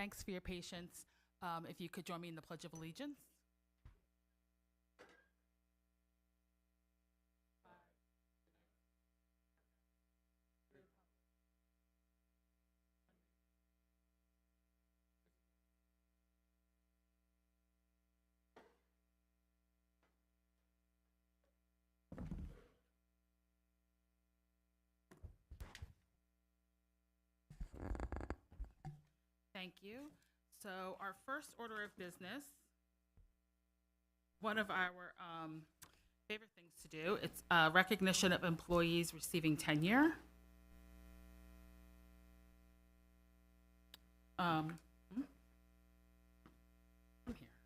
Thanks for your patience. If you could join me in the Pledge of Allegiance. Thank you. So our first order of business, one of our favorite things to do, it's recognition of employees receiving tenure. I'm here.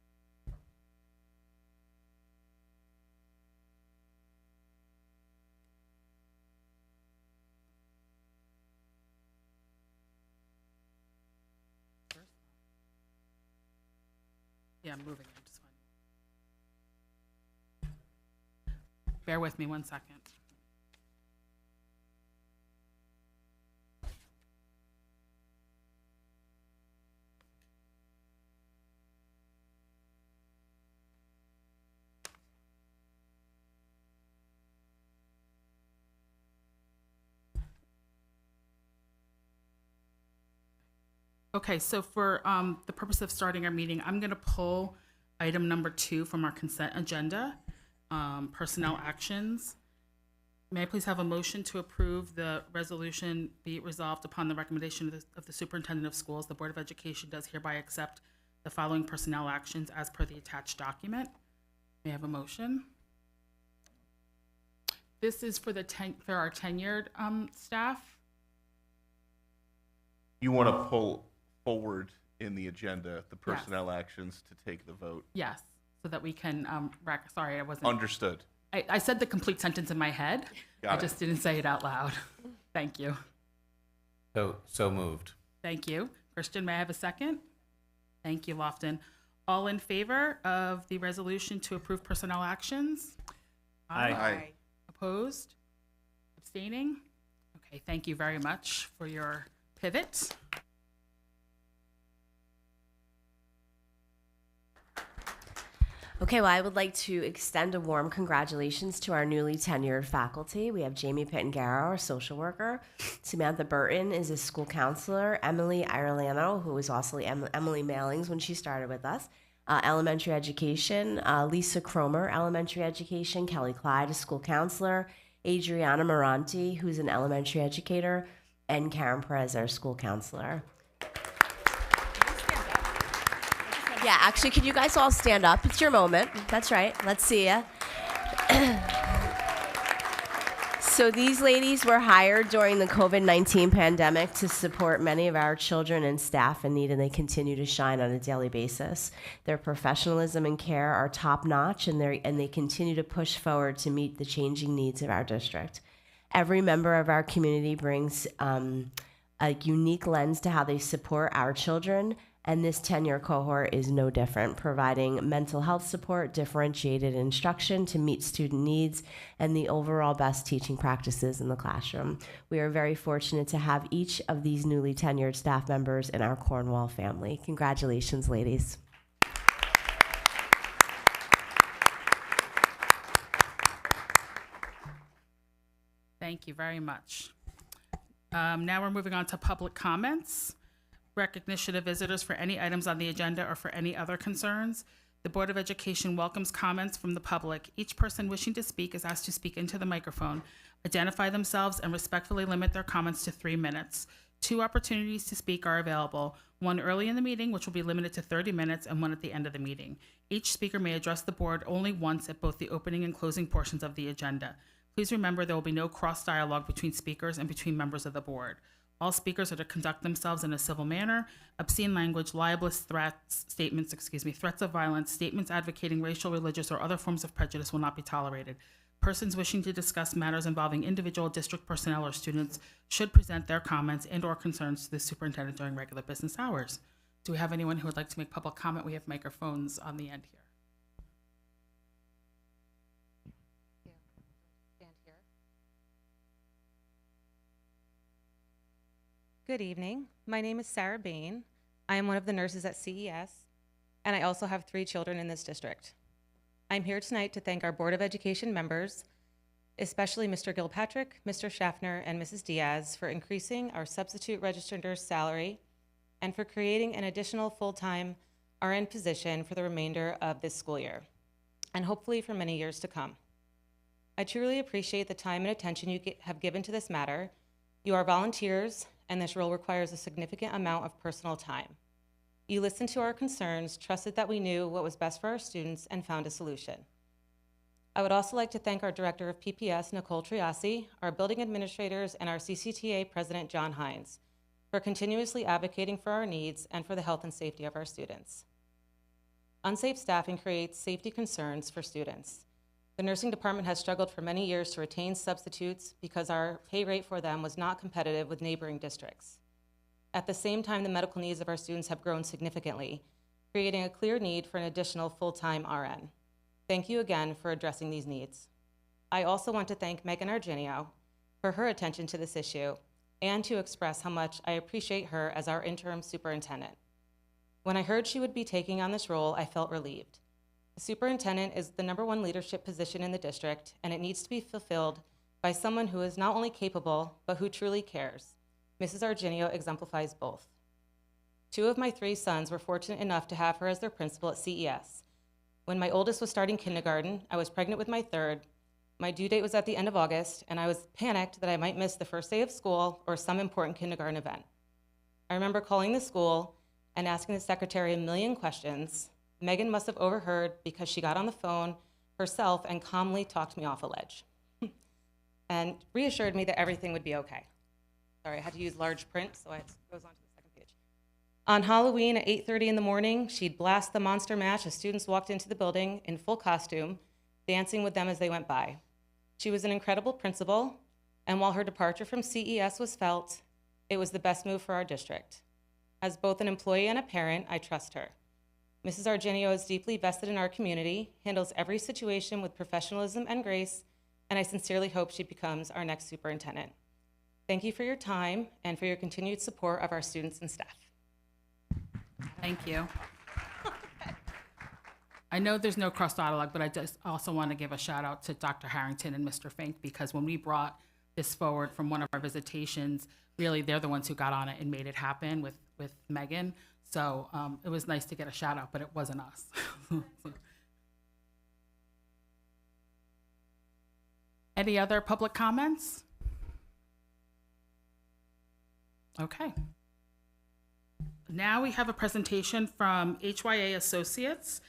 Yeah, I'm moving. I'm just fine. Bear with me 1 second. Okay, so for the purpose of starting our meeting, I'm going to pull item number 2 from our consent agenda, personnel actions. May I please have a motion to approve the resolution, be it resolved upon the recommendation of the superintendent of schools, the Board of Education does hereby accept the following personnel actions as per the attached document. May I have a motion? This is for for our tenured staff. You want to pull forward in the agenda the personnel actions to take the vote? Yes, so that we can, sorry, I wasn't. Understood. I said the complete sentence in my head. I just didn't say it out loud. Thank you. So moved. Thank you. Christian, may I have a second? Thank you, Lofton. All in favor of the resolution to approve personnel actions? Aye. Opposed? Abstaining? Okay, thank you very much for your pivot. Okay, well, I would like to extend a warm congratulations to our newly tenured faculty. We have Jamie Pittangaro, our social worker. Samantha Burton is a school counselor. Emily Irelano, who was also Emily Mailings when she started with us. Elementary education. Lisa Cromer, elementary education. Kelly Clyde, a school counselor. Adriana Moranti, who's an elementary educator. And Karen Perez, our school counselor. Yeah, actually, can you guys all stand up? It's your moment. That's right. Let's see ya. So these ladies were hired during the COVID-19 pandemic to support many of our children and staff in need, and they continue to shine on a daily basis. Their professionalism and care are top-notch, and they continue to push forward to meet the changing needs of our district. Every member of our community brings a unique lens to how they support our children, and this tenure cohort is no different, providing mental health support, differentiated instruction to meet student needs, and the overall best teaching practices in the classroom. We are very fortunate to have each of these newly tenured staff members in our Cornwall family. Congratulations, ladies. Thank you very much. Now we're moving on to public comments. Recognition of visitors for any items on the agenda or for any other concerns. The Board of Education welcomes comments from the public. Each person wishing to speak is asked to speak into the microphone, identify themselves, and respectfully limit their comments to 3 minutes. 2 opportunities to speak are available, one early in the meeting, which will be limited to 30 minutes, and one at the end of the meeting. Each speaker may address the board only once at both the opening and closing portions of the agenda. Please remember there will be no cross-dialogue between speakers and between members of the board. All speakers are to conduct themselves in a civil manner. Obscene language, libelous threats of violence, statements advocating racial, religious, or other forms of prejudice will not be tolerated. Persons wishing to discuss matters involving individual district personnel or students should present their comments and/or concerns to the superintendent during regular business hours. Do we have anyone who would like to make public comment? We have microphones on the end here. Good evening. My name is Sarah Bain. I am one of the nurses at CES, and I also have 3 children in this district. I'm here tonight to thank our Board of Education members, especially Mr. Gilpatrick, Mr. Schaffner, and Mrs. Diaz for increasing our substitute registered nurse salary and for creating an additional full-time RN position for the remainder of this school year, and hopefully for many years to come. I truly appreciate the time and attention you have given to this matter. You are volunteers, and this role requires a significant amount of personal time. You listened to our concerns, trusted that we knew what was best for our students, and found a solution. I would also like to thank our Director of PPS, Nicole Triassi, our building administrators, and our CCTA President, John Hines, for continuously advocating for our needs and for the health and safety of our students. Unsafe staffing creates safety concerns for students. The nursing department has struggled for many years to retain substitutes because our pay rate for them was not competitive with neighboring districts. At the same time, the medical needs of our students have grown significantly, creating a clear need for an additional full-time RN. Thank you again for addressing these needs. I also want to thank Megan Argenio for her attention to this issue and to express how much I appreciate her as our interim superintendent. When I heard she would be taking on this role, I felt relieved. The superintendent is the #1 leadership position in the district, and it needs to be fulfilled by someone who is not only capable, but who truly cares. Mrs. Argenio exemplifies both. 2 of my 3 sons were fortunate enough to have her as their principal at CES. When my oldest was starting kindergarten, I was pregnant with my 3rd. My due date was at the end of August, and I was panicked that I might miss the first day of school or some important kindergarten event. I remember calling the school and asking the secretary a million questions. Megan must have overheard because she got on the phone herself and calmly talked me off a ledge and reassured me that everything would be okay. Sorry, I had to use large print, so it goes on to the second page. On Halloween at 8:30 in the morning, she'd blast the Monster Mash as students walked into the building in full costume, dancing with them as they went by. She was an incredible principal, and while her departure from CES was felt, it was the best move for our district. As both an employee and a parent, I trust her. Mrs. Argenio is deeply vested in our community, handles every situation with professionalism and grace, and I sincerely hope she becomes our next superintendent. Thank you for your time and for your continued support of our students and staff. Thank you. I know there's no cross dialogue, but I just also want to give a shout out to Dr. Harrington and Mr. Fink, because when we brought this forward from one of our visitations, really they're the ones who got on it and made it happen with Megan. So it was nice to get a shout out, but it wasn't us. Any other public comments? Okay. Now we have a presentation from HYA Associates,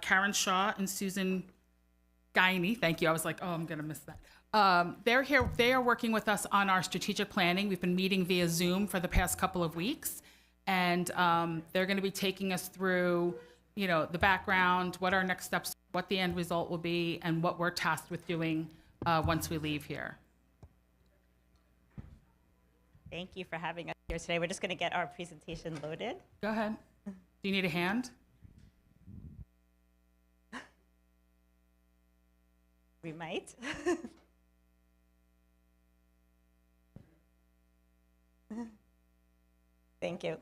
Karen Shaw and Susan Guiney. Thank you. I was like, oh, I'm going to miss that. They're here. They are working with us on our strategic planning. We've been meeting via Zoom for the past couple of weeks, and they're going to be taking us through, the background, what our next steps, what the end result will be, and what we're tasked with doing once we leave here. Thank you for having us here today. We're just going to get our presentation loaded. Go ahead. Do you need a hand? We might. Thank you.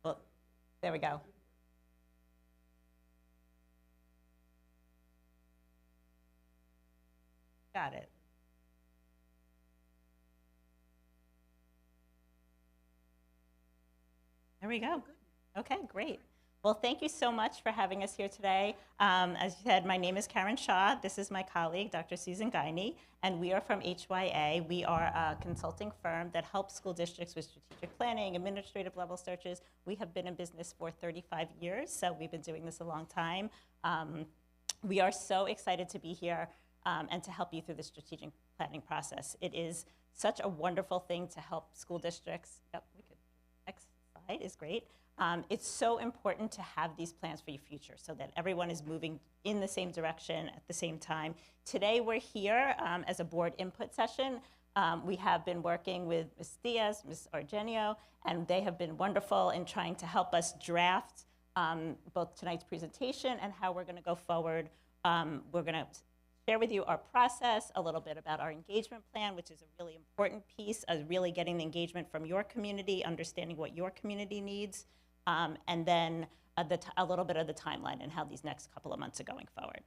Well, there we go. Got it. There we go. Okay, great. Well, thank you so much for having us here today. As you said, my name is Karen Shaw. This is my colleague, Dr. Susan Guiney, and we are from HYA. We are a consulting firm that helps school districts with strategic planning, administrative level searches. We have been in business for 35 years, so we've been doing this a long time. We are so excited to be here and to help you through the strategic planning process. It is such a wonderful thing to help school districts. Yep, next slide is great. It's so important to have these plans for your future so that everyone is moving in the same direction at the same time. Today we're here as a board input session. We have been working with Ms. Diaz, Ms. Argenio, and they have been wonderful in trying to help us draft both tonight's presentation and how we're going to go forward. We're going to share with you our process, a little bit about our engagement plan, which is a really important piece of really getting the engagement from your community, understanding what your community needs, and then a little bit of the timeline and how these next couple of months are going forward.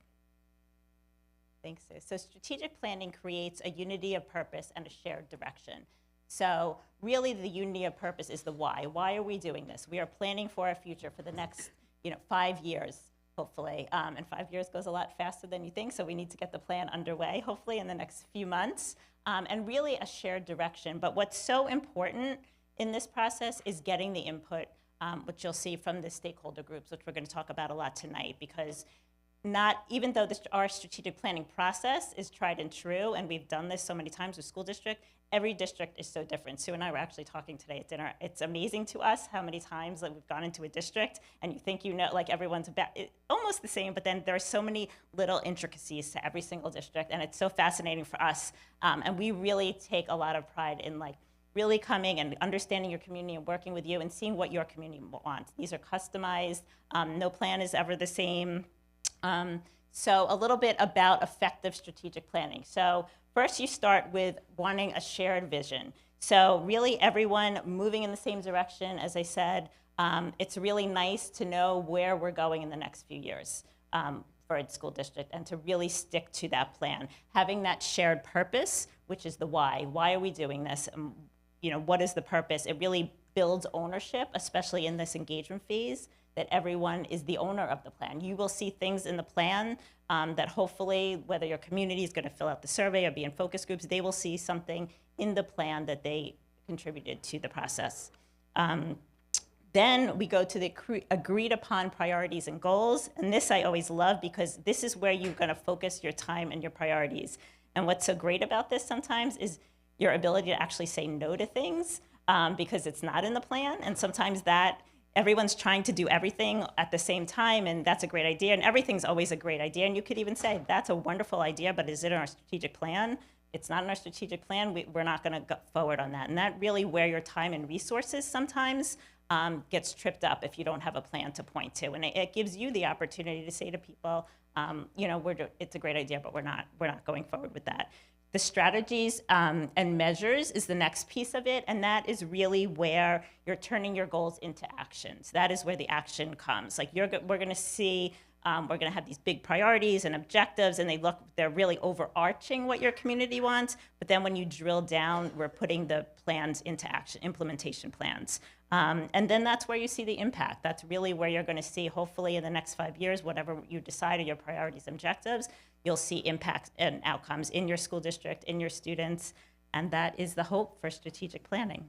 Thanks, Sue. So strategic planning creates a unity of purpose and a shared direction. So really the unity of purpose is the why. Why are we doing this? We are planning for our future for the next 5 years, hopefully. And 5 years goes a lot faster than you think, so we need to get the plan underway, hopefully in the next few months, and really a shared direction. But what's so important in this process is getting the input, which you'll see from the stakeholder groups, which we're going to talk about a lot tonight, because even though our strategic planning process is tried and true, and we've done this so many times with school district, every district is so different. Sue and I were actually talking today at dinner. It's amazing to us how many times that we've gone into a district and you think like everyone's almost the same, but then there are so many little intricacies to every single district, and it's so fascinating for us. And we really take a lot of pride in really coming and understanding your community and working with you and seeing what your community wants. These are customized. No plan is ever the same. So a little bit about effective strategic planning. So first you start with wanting a shared vision. So really everyone moving in the same direction, as I said. It's really nice to know where we're going in the next few years for a school district and to really stick to that plan. Having that shared purpose, which is the why. Why are we doing this? What is the purpose? It really builds ownership, especially in this engagement phase, that everyone is the owner of the plan. You will see things in the plan that hopefully, whether your community is going to fill out the survey or be in focus groups, they will see something in the plan that they contributed to the process. Then we go to the agreed upon priorities and goals. And this I always love because this is where you're going to focus your time and your priorities. And what's so great about this sometimes is your ability to actually say no to things because it's not in the plan. And sometimes everyone's trying to do everything at the same time, and that's a great idea, and everything's always a great idea. And you could even say, that's a wonderful idea, but is it in our strategic plan? It's not in our strategic plan. We're not going to go forward on that. And that really where your time and resources sometimes gets tripped up if you don't have a plan to point to. And it gives you the opportunity to say to people, it's a great idea, but we're not going forward with that. The strategies and measures is the next piece of it, and that is really where you're turning your goals into actions. That is where the action comes. We're going to see, we're going to have these big priorities and objectives, and they're really overarching what your community wants. But then when you drill down, we're putting the plans into action, implementation plans. And then that's where you see the impact. That's really where you're going to see, hopefully in the next 5 years, whatever you decide are your priorities and objectives, you'll see impacts and outcomes in your school district, in your students, and that is the hope for strategic planning.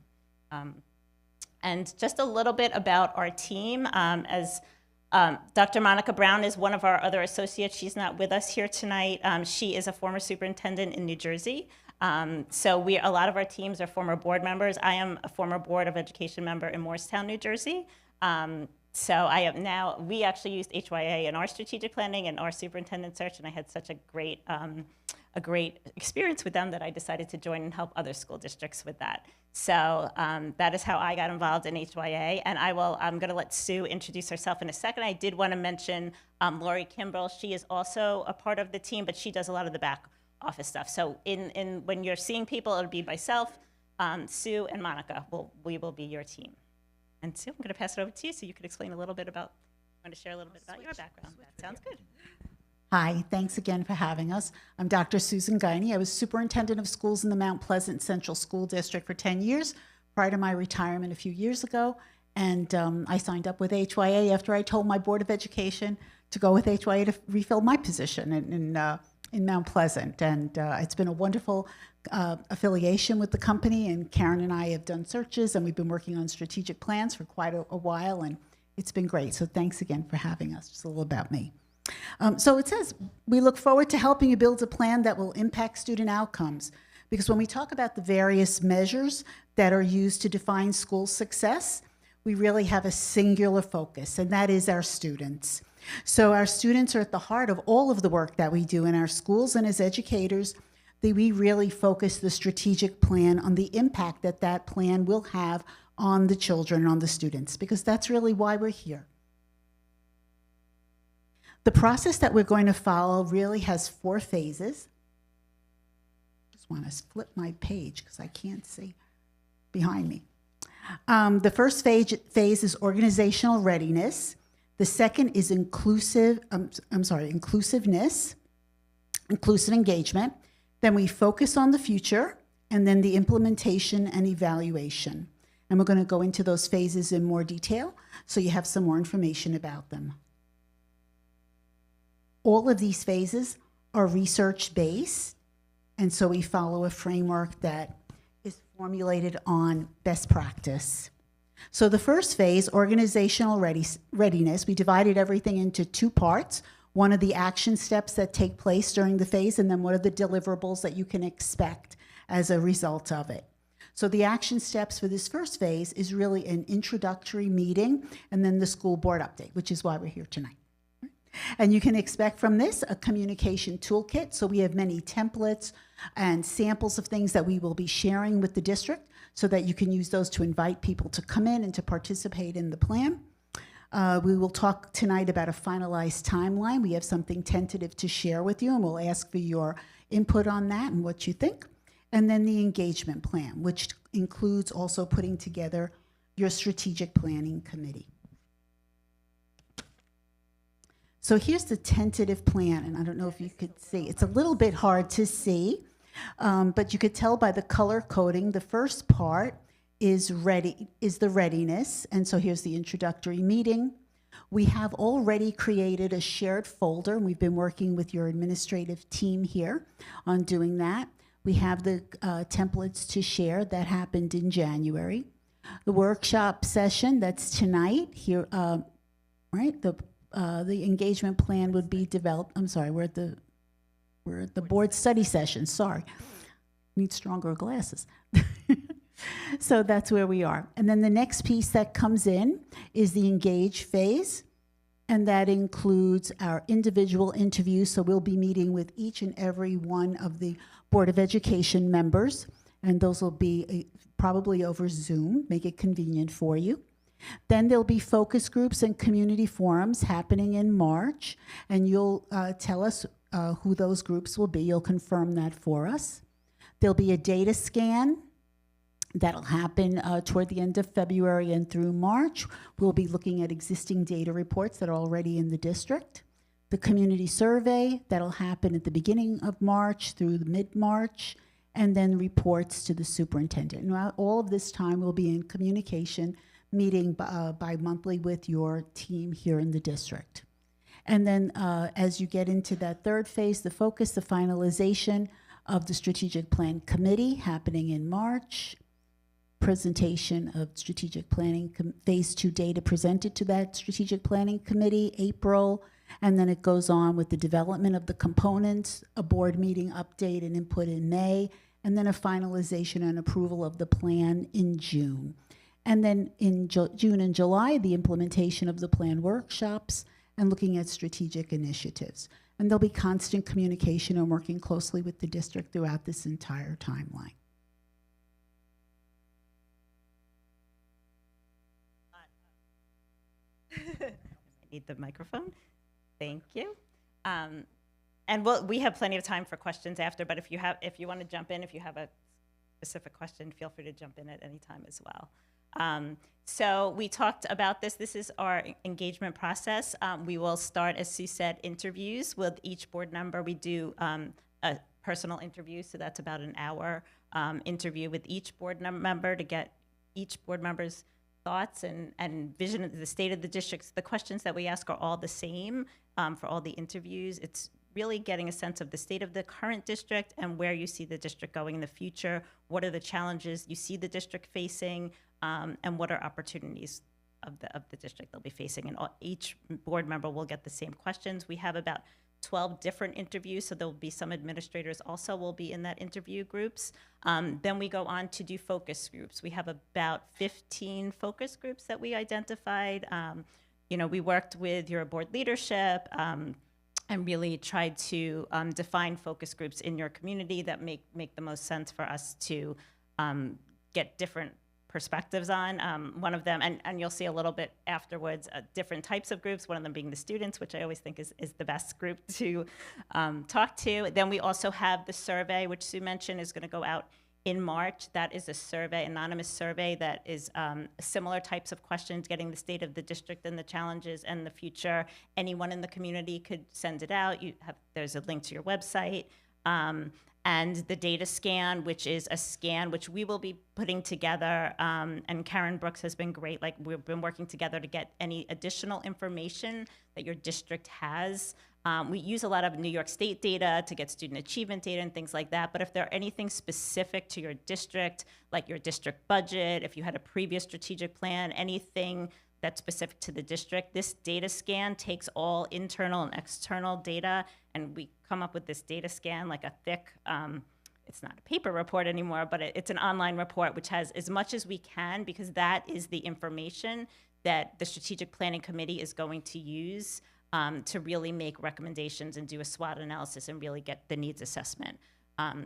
And just a little bit about our team. As Dr. Monica Brown is one of our other associates. She's not with us here tonight. She is a former superintendent in New Jersey. So a lot of our teams are former board members. I am a former Board of Education member in Morristown, New Jersey. So we actually used HYA in our strategic planning and our superintendent search, and I had such a great experience with them that I decided to join and help other school districts with that. So that is how I got involved in HYA, and I'm going to let Sue introduce herself in a second. I did want to mention Lori Kimbrell. She is also a part of the team, but she does a lot of the back office stuff. So when you're seeing people, it'll be myself, Sue, and Monica. We will be your team. And Sue, I'm going to pass it over to you so you could explain a little bit about, want to share a little bit about your background. That sounds good. Hi, thanks again for having us. I'm Dr. Susan Guiney. I was superintendent of schools in the Mount Pleasant Central School District for 10 years prior to my retirement a few years ago. And I signed up with HYA after I told my Board of Education to go with HYA to refill my position in Mount Pleasant. And it's been a wonderful affiliation with the company, and Karen and I have done searches, and we've been working on strategic plans for quite a while, and it's been great. So thanks again for having us. Just a little about me. So it says, we look forward to helping you build a plan that will impact student outcomes. Because when we talk about the various measures that are used to define school success, we really have a singular focus, and that is our students. So our students are at the heart of all of the work that we do in our schools, and as educators, we really focus the strategic plan on the impact that plan will have on the children, on the students, because that's really why we're here. The process that we're going to follow really has 4 phases. Just want to flip my page because I can't see behind me. The first phase is organizational readiness. The second is inclusiveness, inclusive engagement. Then we focus on the future, and then the implementation and evaluation. And we're going to go into those phases in more detail so you have some more information about them. All of these phases are research-based, and so we follow a framework that is formulated on best practice. So the first phase, organizational readiness, we divided everything into 2 parts. One of the action steps that take place during the phase, and then what are the deliverables that you can expect as a result of it. So the action steps for this first phase is really an introductory meeting and then the school board update, which is why we're here tonight. And you can expect from this a communication toolkit. So we have many templates and samples of things that we will be sharing with the district so that you can use those to invite people to come in and to participate in the plan. We will talk tonight about a finalized timeline. We have something tentative to share with you, and we'll ask for your input on that and what you think. And then the engagement plan, which includes also putting together your strategic planning committee. So here's the tentative plan, and I don't know if you could see. It's a little bit hard to see, but you could tell by the color coding. The first part is the readiness, and so here's the introductory meeting. We have already created a shared folder, and we've been working with your administrative team here on doing that. We have the templates to share that happened in January. The workshop session, that's tonight here, right? The engagement plan would be developed. I'm sorry, we're at the board study session. Sorry, need stronger glasses. So that's where we are. And then the next piece that comes in is the engage phase, and that includes our individual interviews. So we'll be meeting with each and every one of the Board of Education members, and those will be probably over Zoom, make it convenient for you. Then there'll be focus groups and community forums happening in March, and you'll tell us who those groups will be. You'll confirm that for us. There'll be a data scan that'll happen toward the end of February and through March. We'll be looking at existing data reports that are already in the district. The community survey, that'll happen at the beginning of March through the mid-March, and then reports to the superintendent. And all of this time we'll be in communication, meeting bi-monthly with your team here in the district. And then as you get into that third phase, the focus, the finalization of the strategic plan committee happening in March, presentation of strategic planning phase 2 data presented to that strategic planning committee, April, and then it goes on with the development of the components, a board meeting update and input in May, and then a finalization and approval of the plan in June. And then in June and July, the implementation of the plan workshops and looking at strategic initiatives. And there'll be constant communication and working closely with the district throughout this entire timeline. I need the microphone. Thank you. And we have plenty of time for questions after, but if you want to jump in, if you have a specific question, feel free to jump in at any time as well. So we talked about this. This is our engagement process. We will start, as Sue said, interviews with each board member. We do a personal interview, so that's about an hour interview with each board member to get each board member's thoughts and vision of the state of the districts. The questions that we ask are all the same for all the interviews. It's really getting a sense of the state of the current district and where you see the district going in the future. What are the challenges you see the district facing, and what are opportunities of the district they'll be facing. And each board member will get the same questions. We have about 12 different interviews, so there'll be some administrators also will be in that interview groups. Then we go on to do focus groups. We have about 15 focus groups that we identified. We worked with your board leadership and really tried to define focus groups in your community that make the most sense for us to get different perspectives on. One of them, and you'll see a little bit afterwards, different types of groups, one of them being the students, which I always think is the best group to talk to. Then we also have the survey, which Sue mentioned is going to go out in March. That is a survey, anonymous survey that is similar types of questions, getting the state of the district and the challenges and the future. Anyone in the community could send it out. There's a link to your website. And the data scan, which is a scan which we will be putting together, and Karen Brooks has been great. Like, we've been working together to get any additional information that your district has. We use a lot of New York State data to get student achievement data and things like that, but if there are anything specific to your district, like your district budget, if you had a previous strategic plan, anything that's specific to the district, this data scan takes all internal and external data, and we come up with this data scan, like a thick, it's not a paper report anymore, but it's an online report which has as much as we can, because that is the information that the Strategic Planning Committee is going to use to really make recommendations and do a SWOT analysis and really get the needs assessment.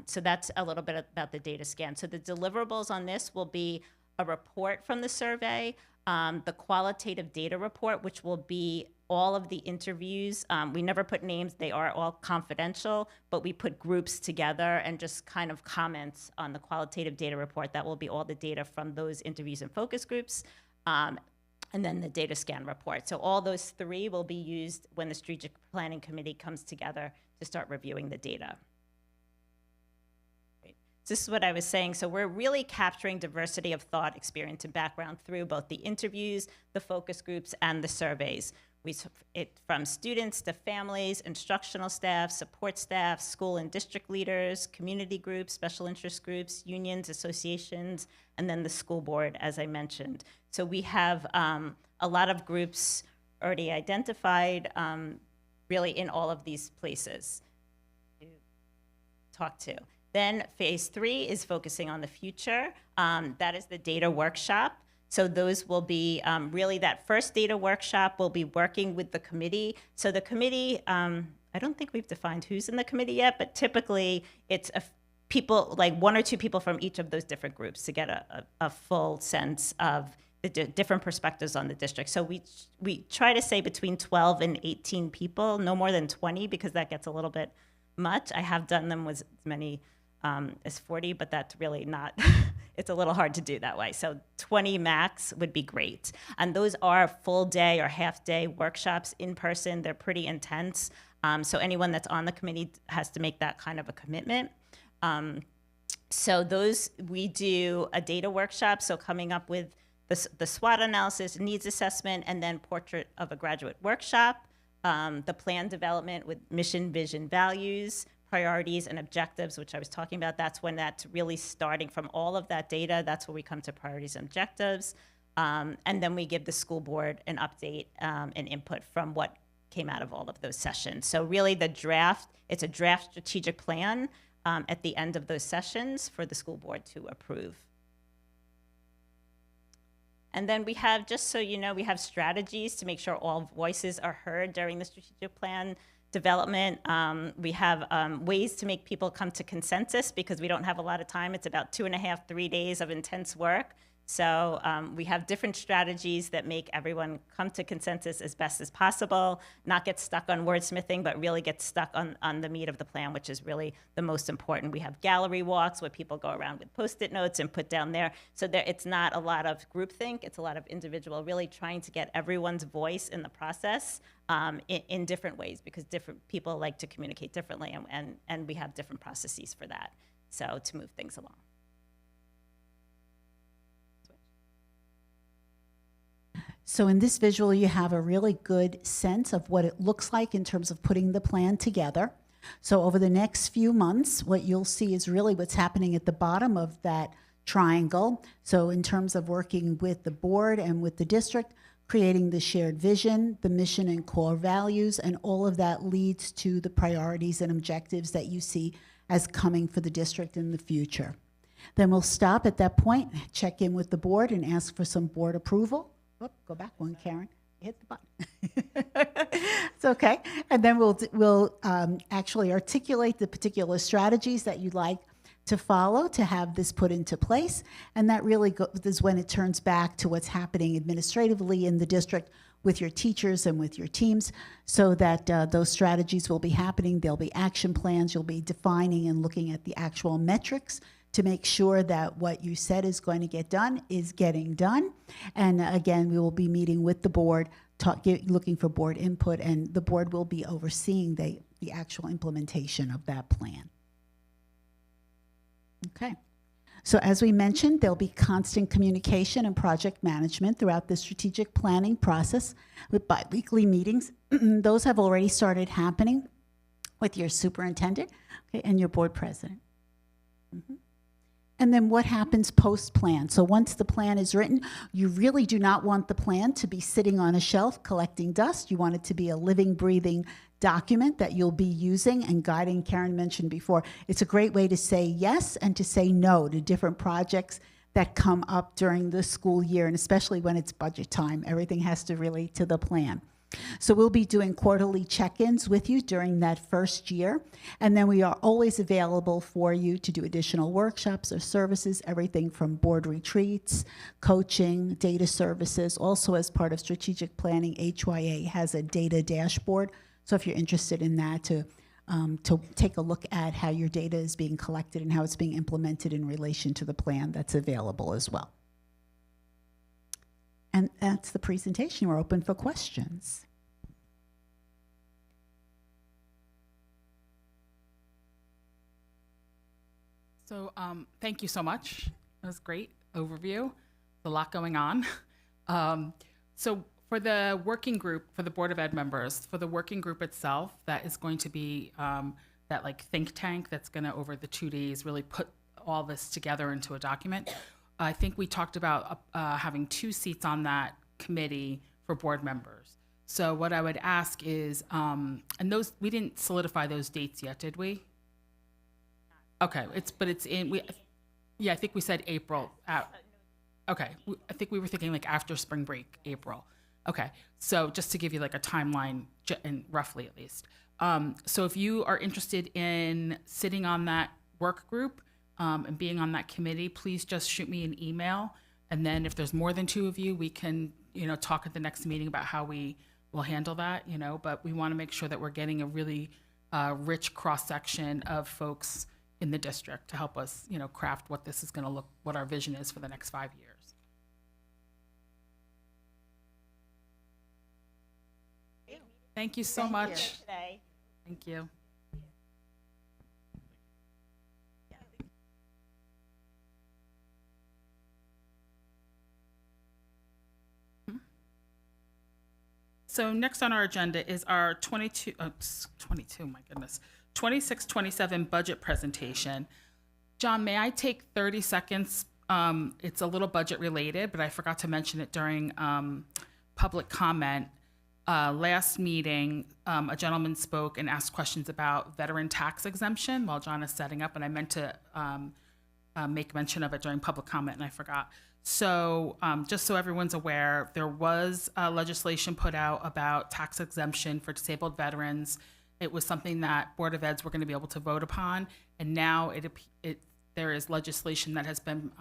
So that's a little bit about the data scan. So the deliverables on this will be a report from the survey, the qualitative data report, which will be all of the interviews. We never put names, they are all confidential, but we put groups together and just kind of comments on the qualitative data report. That will be all the data from those interviews and focus groups. And then the data scan report. So all those three will be used when the Strategic Planning Committee comes together to start reviewing the data. So this is what I was saying. So we're really capturing diversity of thought, experience, and background through both the interviews, the focus groups, and the surveys. From students to families, instructional staff, support staff, school and district leaders, community groups, special interest groups, unions, associations, and then the school board, as I mentioned. So we have a lot of groups already identified, really in all of these places to talk to. Then phase 3 is focusing on the future. That is the data workshop. So those will be really that first data workshop will be working with the committee. So the committee, I don't think we've defined who's in the committee yet, but typically it's people, like 1 or 2 people from each of those different groups to get a full sense of the different perspectives on the district. So we try to say between 12 and 18 people, no more than 20, because that gets a little bit much. I have done them with as many as 40, but that's really not, it's a little hard to do that way. So 20 max would be great. And those are full day or half day workshops in person. They're pretty intense. So anyone that's on the committee has to make that kind of a commitment. So those, we do a data workshop. So coming up with the SWOT analysis, needs assessment, and then portrait of a graduate workshop, the plan development with mission, vision, values, priorities and objectives, which I was talking about. That's when that's really starting from all of that data. That's where we come to priorities and objectives. And then we give the school board an update and input from what came out of all of those sessions. So really the draft, it's a draft strategic plan at the end of those sessions for the school board to approve. And then we have, just so you know, we have strategies to make sure all voices are heard during the strategic plan development. We have ways to make people come to consensus because we don't have a lot of time. It's about 2.5, 3 days of intense work. So we have different strategies that make everyone come to consensus as best as possible, not get stuck on wordsmithing, but really get stuck on the meat of the plan, which is really the most important. We have gallery walks where people go around with Post-it notes and put down there. So it's not a lot of groupthink, it's a lot of individual, really trying to get everyone's voice in the process in different ways, because different people like to communicate differently, and we have different processes for that, so to move things along. So in this visual, you have a really good sense of what it looks like in terms of putting the plan together. So over the next few months, what you'll see is really what's happening at the bottom of that triangle. So in terms of working with the board and with the district, creating the shared vision, the mission and core values, and all of that leads to the priorities and objectives that you see as coming for the district in the future. Then we'll stop at that point, check in with the board and ask for some board approval. Whoop, go back one, Karen. Hit the button. It's okay. And then we'll actually articulate the particular strategies that you'd like to follow to have this put into place. And that really is when it turns back to what's happening administratively in the district with your teachers and with your teams, so that those strategies will be happening. There'll be action plans. You'll be defining and looking at the actual metrics to make sure that what you said is going to get done is getting done. And again, we will be meeting with the board, looking for board input, and the board will be overseeing the actual implementation of that plan. Okay. So as we mentioned, there'll be constant communication and project management throughout the strategic planning process with biweekly meetings. Those have already started happening with your superintendent, okay, and your board president. And then what happens post-plan? So once the plan is written, you really do not want the plan to be sitting on a shelf collecting dust. You want it to be a living, breathing document that you'll be using and guiding. Karen mentioned before, it's a great way to say yes and to say no to different projects that come up during the school year, and especially when it's budget time. Everything has to relate to the plan. So we'll be doing quarterly check-ins with you during that first year, and then we are always available for you to do additional workshops or services, everything from board retreats, coaching, data services. Also, as part of strategic planning, HYA has a data dashboard. So if you're interested in that, to take a look at how your data is being collected and how it's being implemented in relation to the plan, that's available as well. And that's the presentation. We're open for questions. So thank you so much. That was a great overview. A lot going on. So for the working group, for the Board of Ed members, for the working group itself, that is going to be that like think tank that's going to, over the 2 days, really put all this together into a document. I think we talked about having 2 seats on that committee for board members. So what I would ask is, and those, we didn't solidify those dates yet, did we? Okay, it's in, I think we said April. Okay, I think we were thinking like after spring break, April. Okay, so just to give you like a timeline, and roughly at least. So if you are interested in sitting on that work group, and being on that committee, please just shoot me an email. And then if there's more than 2 of you, we can, talk at the next meeting about how we will handle that, but we want to make sure that we're getting a really rich cross-section of folks in the district to help us, craft what this is going to look, what our vision is for the next 5 years. Thank you so much. Today. Thank you. So next on our agenda is our 26-27 budget presentation. John, may I take 30 seconds? It's a little budget related, but I forgot to mention it during public comment. Last meeting, a gentleman spoke and asked questions about veteran tax exemption while John is setting up, and I meant to make mention of it during public comment, and I forgot. So just so everyone's aware, there was legislation put out about tax exemption for disabled veterans. It was something that Board of Eds were going to be able to vote upon, and now there is legislation that has been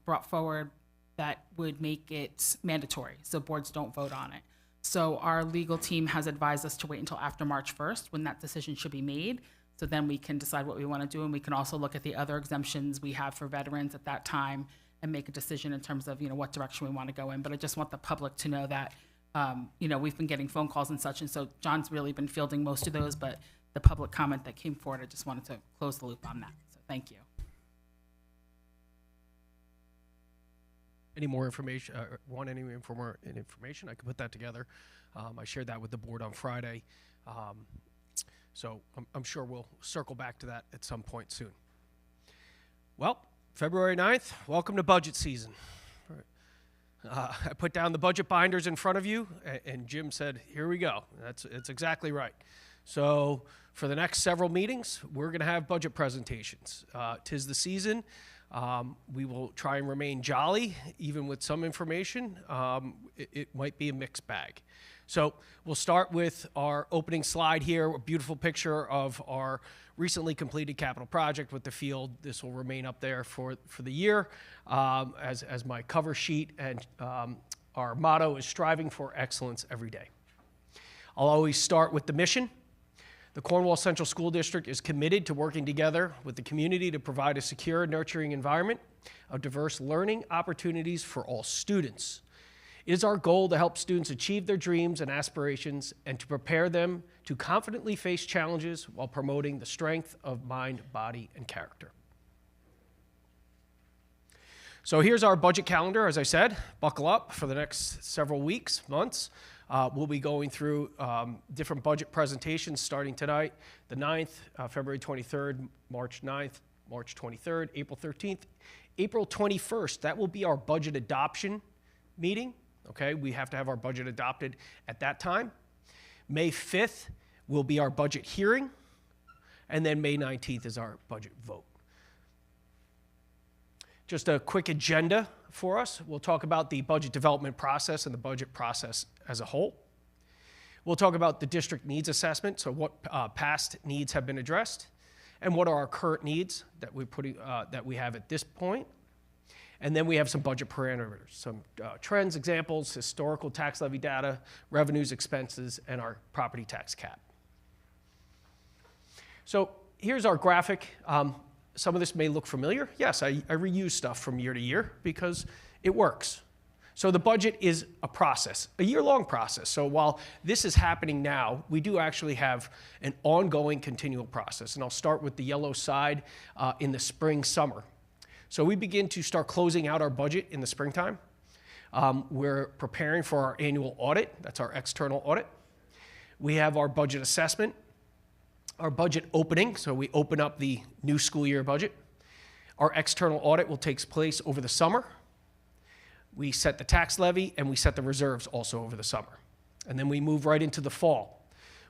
brought forward that would make it mandatory, so boards don't vote on it. So our legal team has advised us to wait until after March 1st when that decision should be made. So then we can decide what we want to do, and we can also look at the other exemptions we have for veterans at that time and make a decision in terms of, what direction we want to go in. But I just want the public to know that, we've been getting phone calls and such, and so John's really been fielding most of those, but the public comment that came forward, I just wanted to close the loop on that. So thank you. Any more information, want any more information, I can put that together. I shared that with the board on Friday. So I'm sure we'll circle back to that at some point soon. Well, February 9th, welcome to budget season. I put down the budget binders in front of you, and Jim said, here we go. It's exactly right. So for the next several meetings, we're going to have budget presentations. 'Tis the season. We will try and remain jolly, even with some information. It might be a mixed bag. So we'll start with our opening slide here, a beautiful picture of our recently completed capital project with the field. This will remain up there for the year as my cover sheet, and our motto is striving for excellence every day. I'll always start with the mission. The Cornwall Central School District is committed to working together with the community to provide a secure, nurturing environment of diverse learning opportunities for all students. It is our goal to help students achieve their dreams and aspirations and to prepare them to confidently face challenges while promoting the strength of mind, body, and character. So here's our budget calendar, as I said. Buckle up for the next several weeks, months. We'll be going through different budget presentations starting tonight, the 9th, February 23rd, March 9th, March 23rd, April 13th, April 21st. That will be our budget adoption meeting. Okay, we have to have our budget adopted at that time. May 5th will be our budget hearing, and then May 19th is our budget vote. Just a quick agenda for us. We'll talk about the budget development process and the budget process as a whole. We'll talk about the district needs assessment, so what past needs have been addressed, and what are our current needs that we have at this point. And then we have some budget parameters, some trends, examples, historical tax levy data, revenues, expenses, and our property tax cap. So here's our graphic. Some of this may look familiar. Yes, I reuse stuff from year to year because it works. So the budget is a process, a year-long process. So while this is happening now, we do actually have an ongoing continual process. And I'll start with the yellow side in the spring, summer. So we begin to start closing out our budget in the springtime. We're preparing for our annual audit. That's our external audit. We have our budget assessment, our budget opening. So we open up the new school year budget. Our external audit will take place over the summer. We set the tax levy and we set the reserves also over the summer. And then we move right into the fall.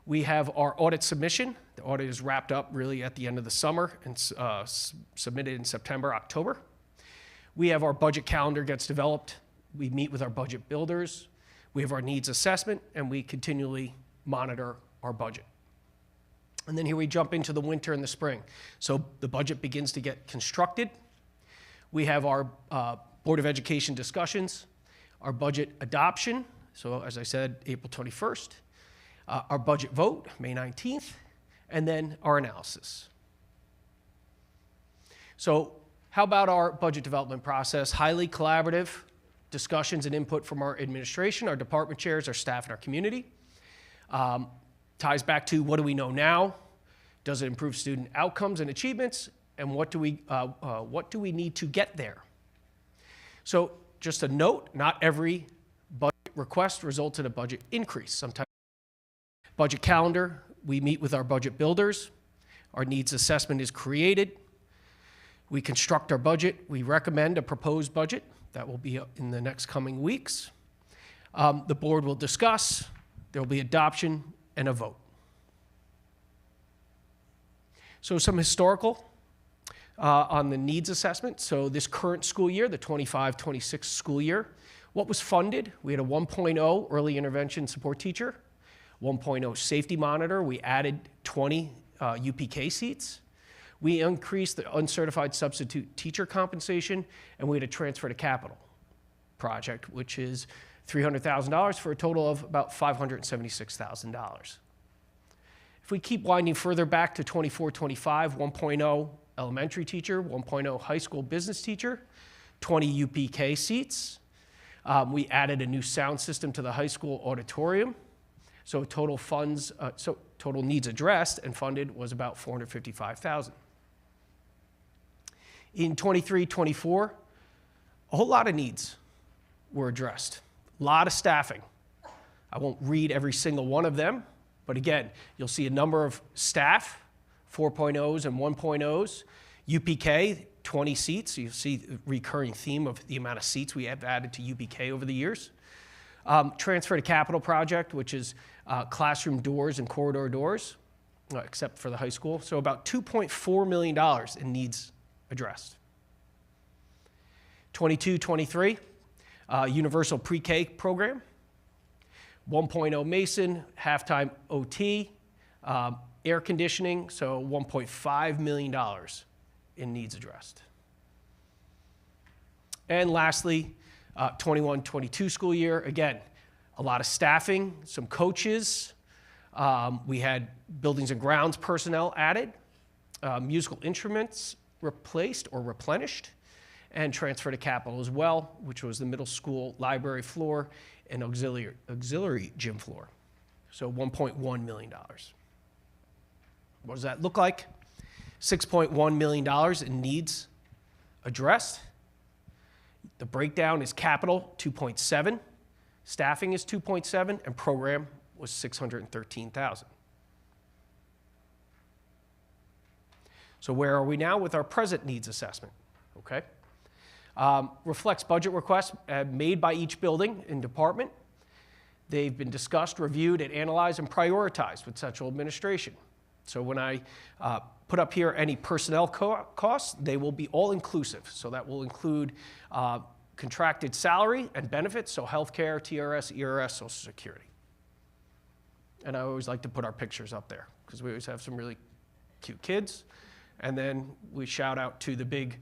We have our audit submission. The audit is wrapped up really at the end of the summer and submitted in September, October. We have our budget calendar gets developed. We meet with our budget builders. We have our needs assessment, and we continually monitor our budget. And then here we jump into the winter and the spring. So the budget begins to get constructed. We have our Board of Education discussions, our budget adoption. So as I said, April 21st. Our budget vote, May 19th, and then our analysis. So how about our budget development process? Highly collaborative discussions and input from our administration, our department chairs, our staff, and our community. Ties back to what do we know now? Does it improve student outcomes and achievements? And what do we need to get there? So just a note, not every budget request results in a budget increase. Sometimes budget calendar, we meet with our budget builders. Our needs assessment is created. We construct our budget. We recommend a proposed budget. That will be in the next coming weeks. The board will discuss. There will be adoption and a vote. So some historical on the needs assessment. So this current school year, the 25-26 school year, what was funded? We had a 1.0 early intervention support teacher, 1.0 safety monitor. We added 20 UPK seats. We increased the uncertified substitute teacher compensation, and we had a transfer to capital project, which is $300,000 for a total of about $576,000. If we keep winding further back to 24-25, 1.0 elementary teacher, 1.0 high school business teacher, 20 UPK seats. We added a new sound system to the high school auditorium. So total funds, total needs addressed and funded was about $455,000. In 23-24, a whole lot of needs were addressed. A lot of staffing. I won't read every single one of them, but again, you'll see a number of staff, 4.0s and 1.0s, UPK, 20 seats. You'll see the recurring theme of the amount of seats we have added to UPK over the years. Transfer to capital project, which is classroom doors and corridor doors, except for the high school. So about $2.4 million in needs addressed. 22-23, universal pre-K program, 1.0 Mason, halftime OT, air conditioning, so $1.5 million in needs addressed. And lastly, 21-22 school year, again, a lot of staffing, some coaches. We had buildings and grounds personnel added, musical instruments replaced or replenished, and transfer to capital as well, which was the middle school library floor and auxiliary gym floor. So $1.1 million. What does that look like? $6.1 million in needs addressed. The breakdown is capital, 2.7, staffing is 2.7, and program was 613,000. So where are we now with our present needs assessment? Okay. Reflects budget requests made by each building and department. They've been discussed, reviewed, and analyzed and prioritized with central administration. So when I put up here any personnel costs, they will be all inclusive. So that will include contracted salary and benefits, so healthcare, TRS, ERS, Social Security. And I always like to put our pictures up there because we always have some really cute kids. And then we shout out to the big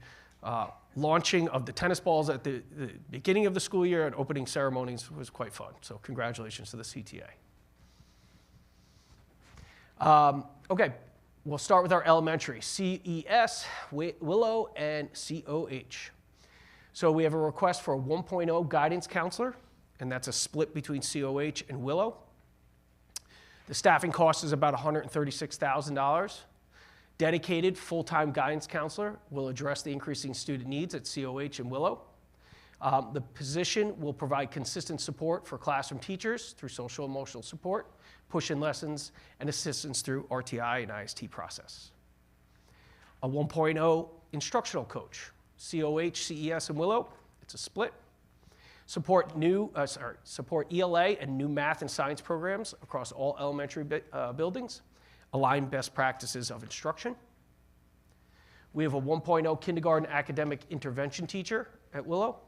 launching of the tennis balls at the beginning of the school year, and opening ceremonies was quite fun. So congratulations to the CTA. Okay, we'll start with our elementary, CES, Willow, and COH. So we have a request for a 1.0 guidance counselor, and that's a split between COH and Willow. The staffing cost is about $136,000. Dedicated full-time guidance counselor will address the increasing student needs at COH and Willow. The position will provide consistent support for classroom teachers through social and emotional support, push-in lessons, and assistance through RTI and IST process. A 1.0 instructional coach, COH, CES, and Willow, it's a split. Support ELA and new math and science programs across all elementary buildings. Align best practices of instruction. We have a 1.0 kindergarten academic intervention teacher at Willow.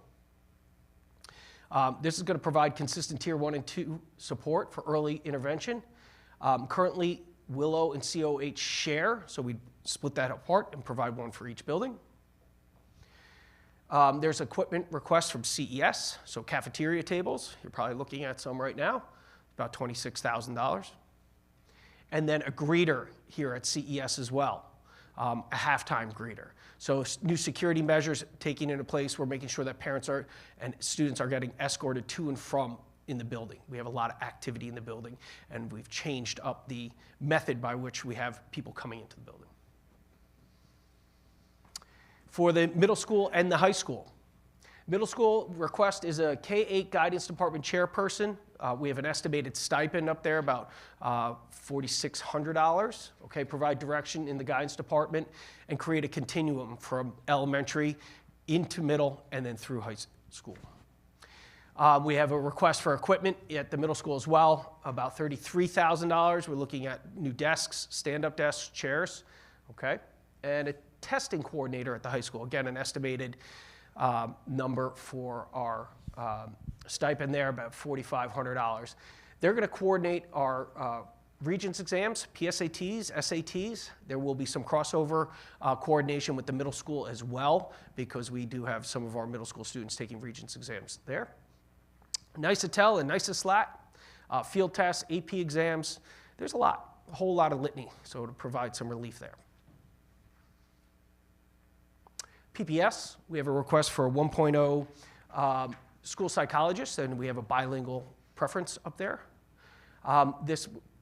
This is going to provide consistent tier 1 and 2 support for early intervention. Currently, Willow and COH share, so we split that apart and provide one for each building. There's equipment requests from CES, so cafeteria tables. You're probably looking at some right now, about $26,000. And then a greeter here at CES as well, a halftime greeter. So new security measures taking into place. We're making sure that parents and students are getting escorted to and from in the building. We have a lot of activity in the building, and we've changed up the method by which we have people coming into the building. For the middle school and the high school. Middle school request is a K-8 guidance department chairperson. We have an estimated stipend up there, about $4,600. Okay, provide direction in the guidance department and create a continuum from elementary into middle and then through high school. We have a request for equipment at the middle school as well, about $33,000. We're looking at new desks, stand-up desks, chairs, okay? And a testing coordinator at the high school. Again, an estimated number for our stipend there, about $4,500. They're going to coordinate our Regents exams, PSATs, SATs. There will be some crossover coordination with the middle school as well, because we do have some of our middle school students taking Regents exams there. NICETEL and NICESLAT, field tests, AP exams. There's a whole lot of litany, so to provide some relief there. PPS, we have a request for a 1.0 school psychologist, and we have a bilingual preference up there.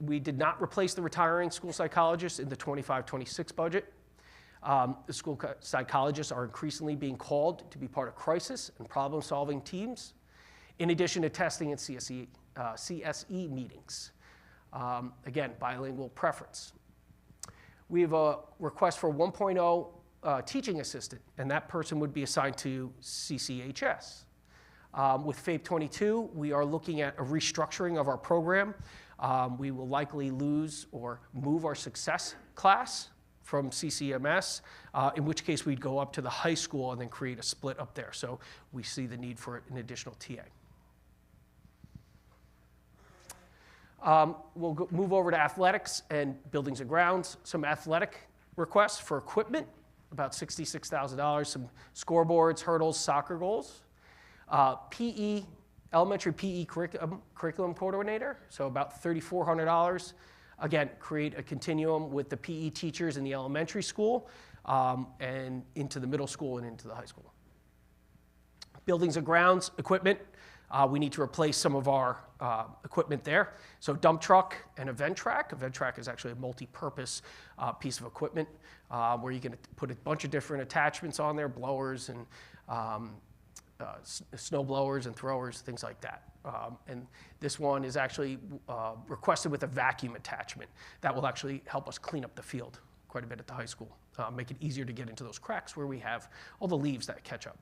We did not replace the retiring school psychologist in the 25-26 budget. The school psychologists are increasingly being called to be part of crisis and problem-solving teams, in addition to testing and CSE meetings. Again, bilingual preference. We have a request for 1.0 teaching assistant, and that person would be assigned to CCHS. With FAPE 22, we are looking at a restructuring of our program. We will likely lose or move our success class from CCMS, in which case we'd go up to the high school and then create a split up there. So we see the need for an additional TA. We'll move over to athletics and buildings and grounds. Some athletic requests for equipment, about $66,000. Some scoreboards, hurdles, soccer goals. PE, elementary PE curriculum coordinator, so about $3,400. Again, create a continuum with the PE teachers in the elementary school and into the middle school and into the high school. Buildings and grounds equipment. We need to replace some of our equipment there. So dump truck and a vent track. A vent track is actually a multi-purpose piece of equipment where you can put a bunch of different attachments on there, blowers and snow blowers and throwers, things like that. And this one is actually requested with a vacuum attachment. That will actually help us clean up the field quite a bit at the high school, make it easier to get into those cracks where we have all the leaves that catch up.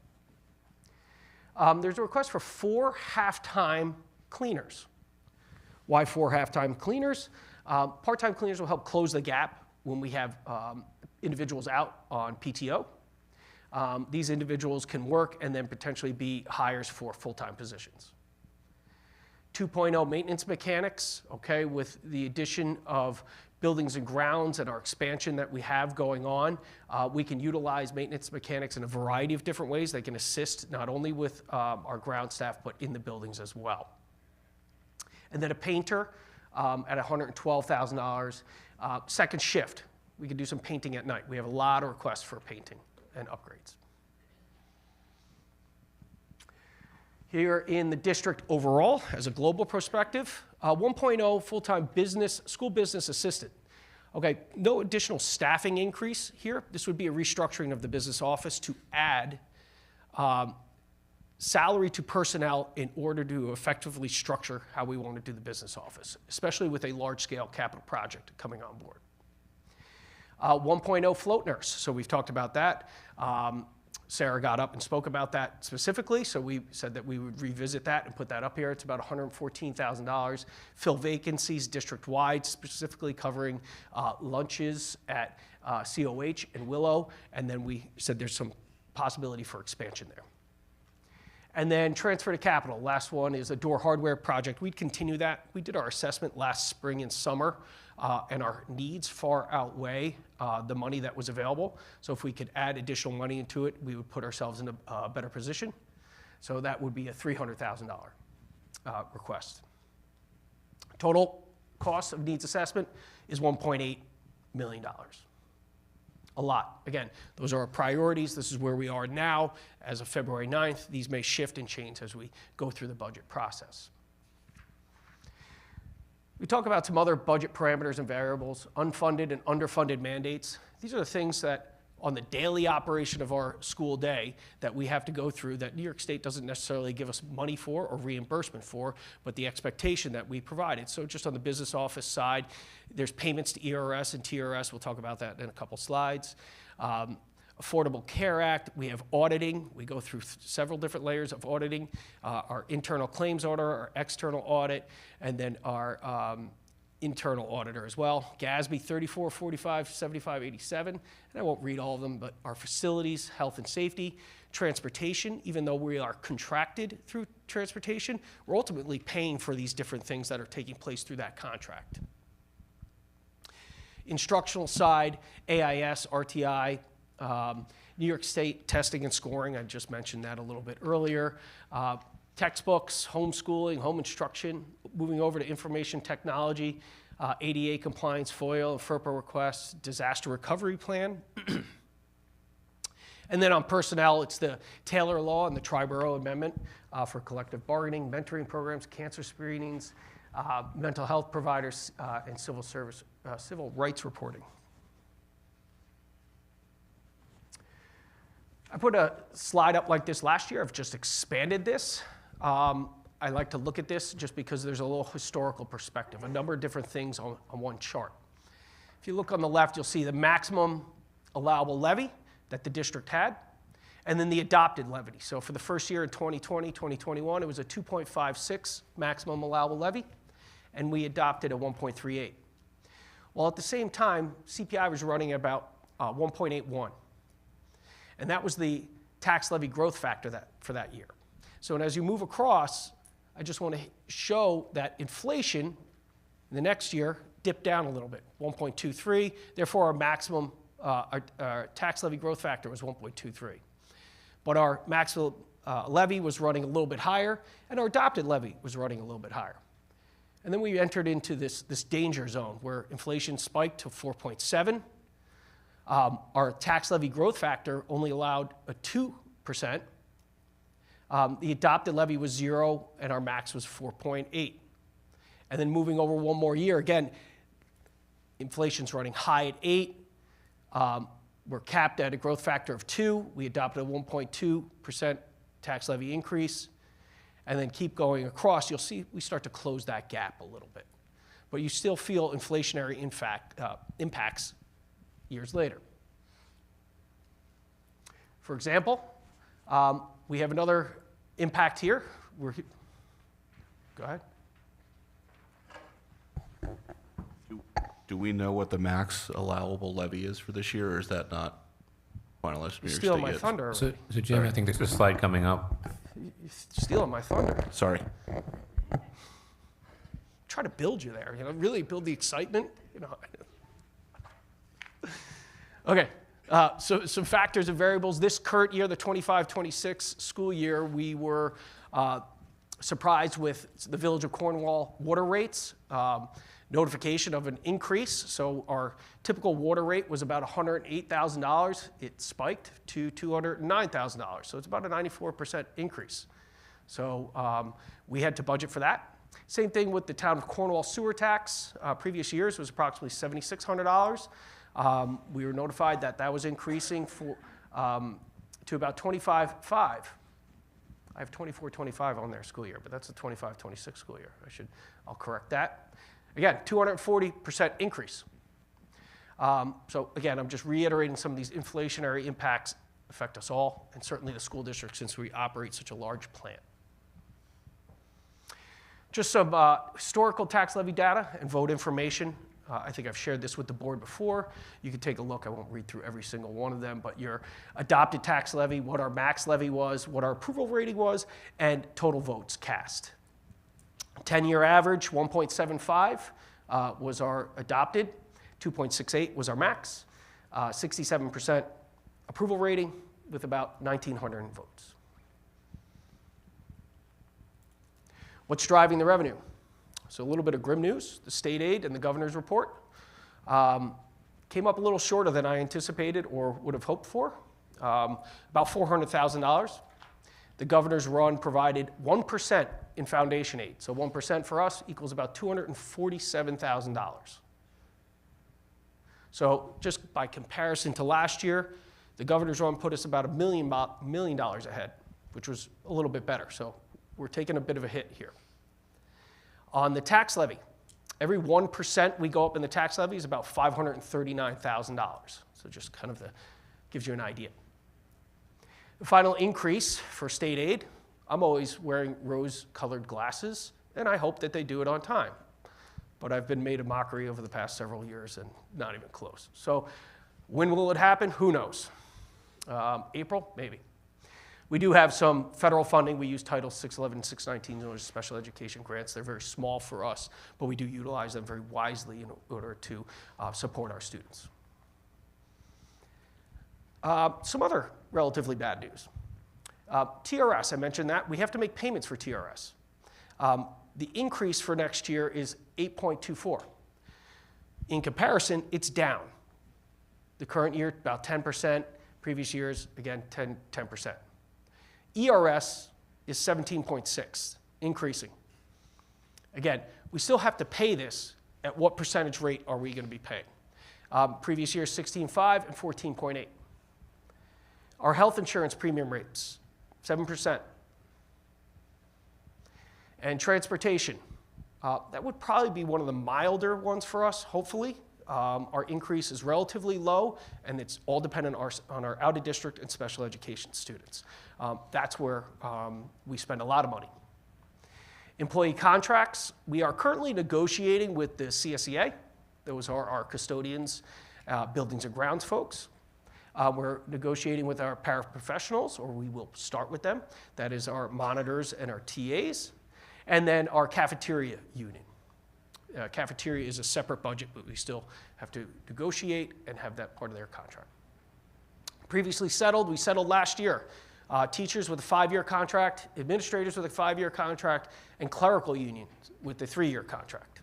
There's a request for 4 halftime cleaners. Why 4 halftime cleaners? Part-time cleaners will help close the gap when we have individuals out on PTO. These individuals can work and then potentially be hires for full-time positions. 2.0 maintenance mechanics, okay, with the addition of buildings and grounds and our expansion that we have going on, we can utilize maintenance mechanics in a variety of different ways. They can assist not only with our ground staff, but in the buildings as well. And then a painter at $112,000. Second shift, we can do some painting at night. We have a lot of requests for painting and upgrades. Here in the district overall, as a global perspective, 1.0 full-time school business assistant. Okay, no additional staffing increase here. This would be a restructuring of the business office to add salary to personnel in order to effectively structure how we want to do the business office, especially with a large-scale capital project coming on board. 1.0 float nurse, so we've talked about that. Sarah got up and spoke about that specifically, so we said that we would revisit that and put that up here. It's about $114,000. Fill vacancies district-wide, specifically covering lunches at COH and Willow, and then we said there's some possibility for expansion there. And then transfer to capital. Last one is a door hardware project. We'd continue that. We did our assessment last spring and summer, and our needs far outweigh the money that was available. So if we could add additional money into it, we would put ourselves in a better position. So that would be a $300,000 request. Total cost of needs assessment is $1.8 million. A lot. Again, those are our priorities. This is where we are now. As of February 9th, these may shift and change as we go through the budget process. We talk about some other budget parameters and variables, unfunded and underfunded mandates. These are the things that on the daily operation of our school day that we have to go through that New York State doesn't necessarily give us money for or reimbursement for, but the expectation that we provided. So just on the business office side, there's payments to ERS and TRS. We'll talk about that in a couple slides. Affordable Care Act, we have auditing. We go through several different layers of auditing. Our internal claims auditor, our external audit, and then our internal auditor as well. GASB 34, 45, 75, 87, and I won't read all of them, but our facilities, health and safety, transportation, even though we are contracted through transportation, we're ultimately paying for these different things that are taking place through that contract. Instructional side, AIS, RTI, New York State testing and scoring, I just mentioned that a little bit earlier. Textbooks, homeschooling, home instruction, moving over to information technology, ADA compliance, FOIL, and FERPA requests, disaster recovery plan. And then on personnel, it's the Taylor Law and the Triborough Amendment for collective bargaining, mentoring programs, cancer screenings, mental health providers, and civil rights reporting. I put a slide up like this last year. I've just expanded this. I like to look at this just because there's a little historical perspective, a number of different things on one chart. If you look on the left, you'll see the maximum allowable levy that the district had, and then the adopted levy. So for the first year in 2020, 2021, it was a 2.56 maximum allowable levy, and we adopted a 1.38. While at the same time, CPI was running about 1.81. And that was the tax levy growth factor for that year. So as you move across, I just want to show that inflation The next year dipped down a little bit, 1.23. Therefore, our maximum our tax levy growth factor was 1.23. But our maximum levy was running a little bit higher, and our adopted levy was running a little bit higher. And then we entered into this danger zone where inflation spiked to 4.7. Our tax levy growth factor only allowed a 2%. The adopted levy was 0, and our max was 4.8. And then moving over one more year, again, inflation's running high at 8. We're capped at a growth factor of 2. We adopted a 1.2% tax levy increase. And then keep going across, you'll see we start to close that gap a little bit. But you still feel inflationary impacts years later. For example, we have another impact here. Go ahead. Do we know what the max allowable levy is for this year, or is that not finalized? You're stealing my thunder. So Jim, I think there's a slide coming up. You're stealing my thunder. Sorry. Try to build you there, really build the excitement, Okay, so some factors and variables. This current year, the 25-26 school year, we were surprised with the Village of Cornwall water rates. Notification of an increase. So our typical water rate was about $108,000. It spiked to $209,000. So it's about a 94% increase. So we had to budget for that. Same thing with the town of Cornwall sewer tax. Previous years was approximately $7,600. We were notified that that was increasing to about $25,500. I have 24-25 on their school year, but that's the 25-26 school year. I'll correct that. Again, 240% increase. So again, I'm just reiterating some of these inflationary impacts affect us all, and certainly the school district since we operate such a large plant. Just some historical tax levy data and vote information. I think I've shared this with the board before. You can take a look. I won't read through every single one of them, but your adopted tax levy, what our max levy was, what our approval rating was, and total votes cast. 10-year average, 1.75 was our adopted, 2.68 was our max, 67% approval rating with about 1,900 votes. What's driving the revenue? So a little bit of grim news. The state aid and the governor's report came up a little shorter than I anticipated or would have hoped for, about $400,000. The governor's run provided 1% in foundation aid. So 1% for us equals about $247,000. So just by comparison to last year, the governor's run put us about $1 million ahead, which was a little bit better. So we're taking a bit of a hit here. On the tax levy, every 1% we go up in the tax levy is about $539,000. So just kind of gives you an idea. The final increase for state aid, I'm always wearing rose-colored glasses, and I hope that they do it on time. But I've been made a mockery over the past several years and not even close. So when will it happen? Who knows? April? Maybe. We do have some federal funding. We use Title 611 and 619, those are special education grants. They're very small for us, but we do utilize them very wisely in order to support our students. Some other relatively bad news. TRS, I mentioned that. We have to make payments for TRS. The increase for next year is 8.24. In comparison, it's down. The current year, about 10%. Previous years, again, 10%. ERS is 17.6, increasing. Again, we still have to pay this. At what percentage rate are we going to be paying? Previous year, 16.5 and 14.8. Our health insurance premium rates, 7%. And transportation, that would probably be one of the milder ones for us, hopefully. Our increase is relatively low, and it's all dependent on our out-of-district and special education students. That's where we spend a lot of money. Employee contracts, we are currently negotiating with the CSEA. Those are our custodians, buildings and grounds folks. We're negotiating with our paraprofessionals, or we will start with them. That is our monitors and our TAs. And then our cafeteria union. Cafeteria is a separate budget, but we still have to negotiate and have that part of their contract. Previously settled, we settled last year. Teachers with a 5-year contract, administrators with a 5-year contract, and clerical unions with a 3-year contract.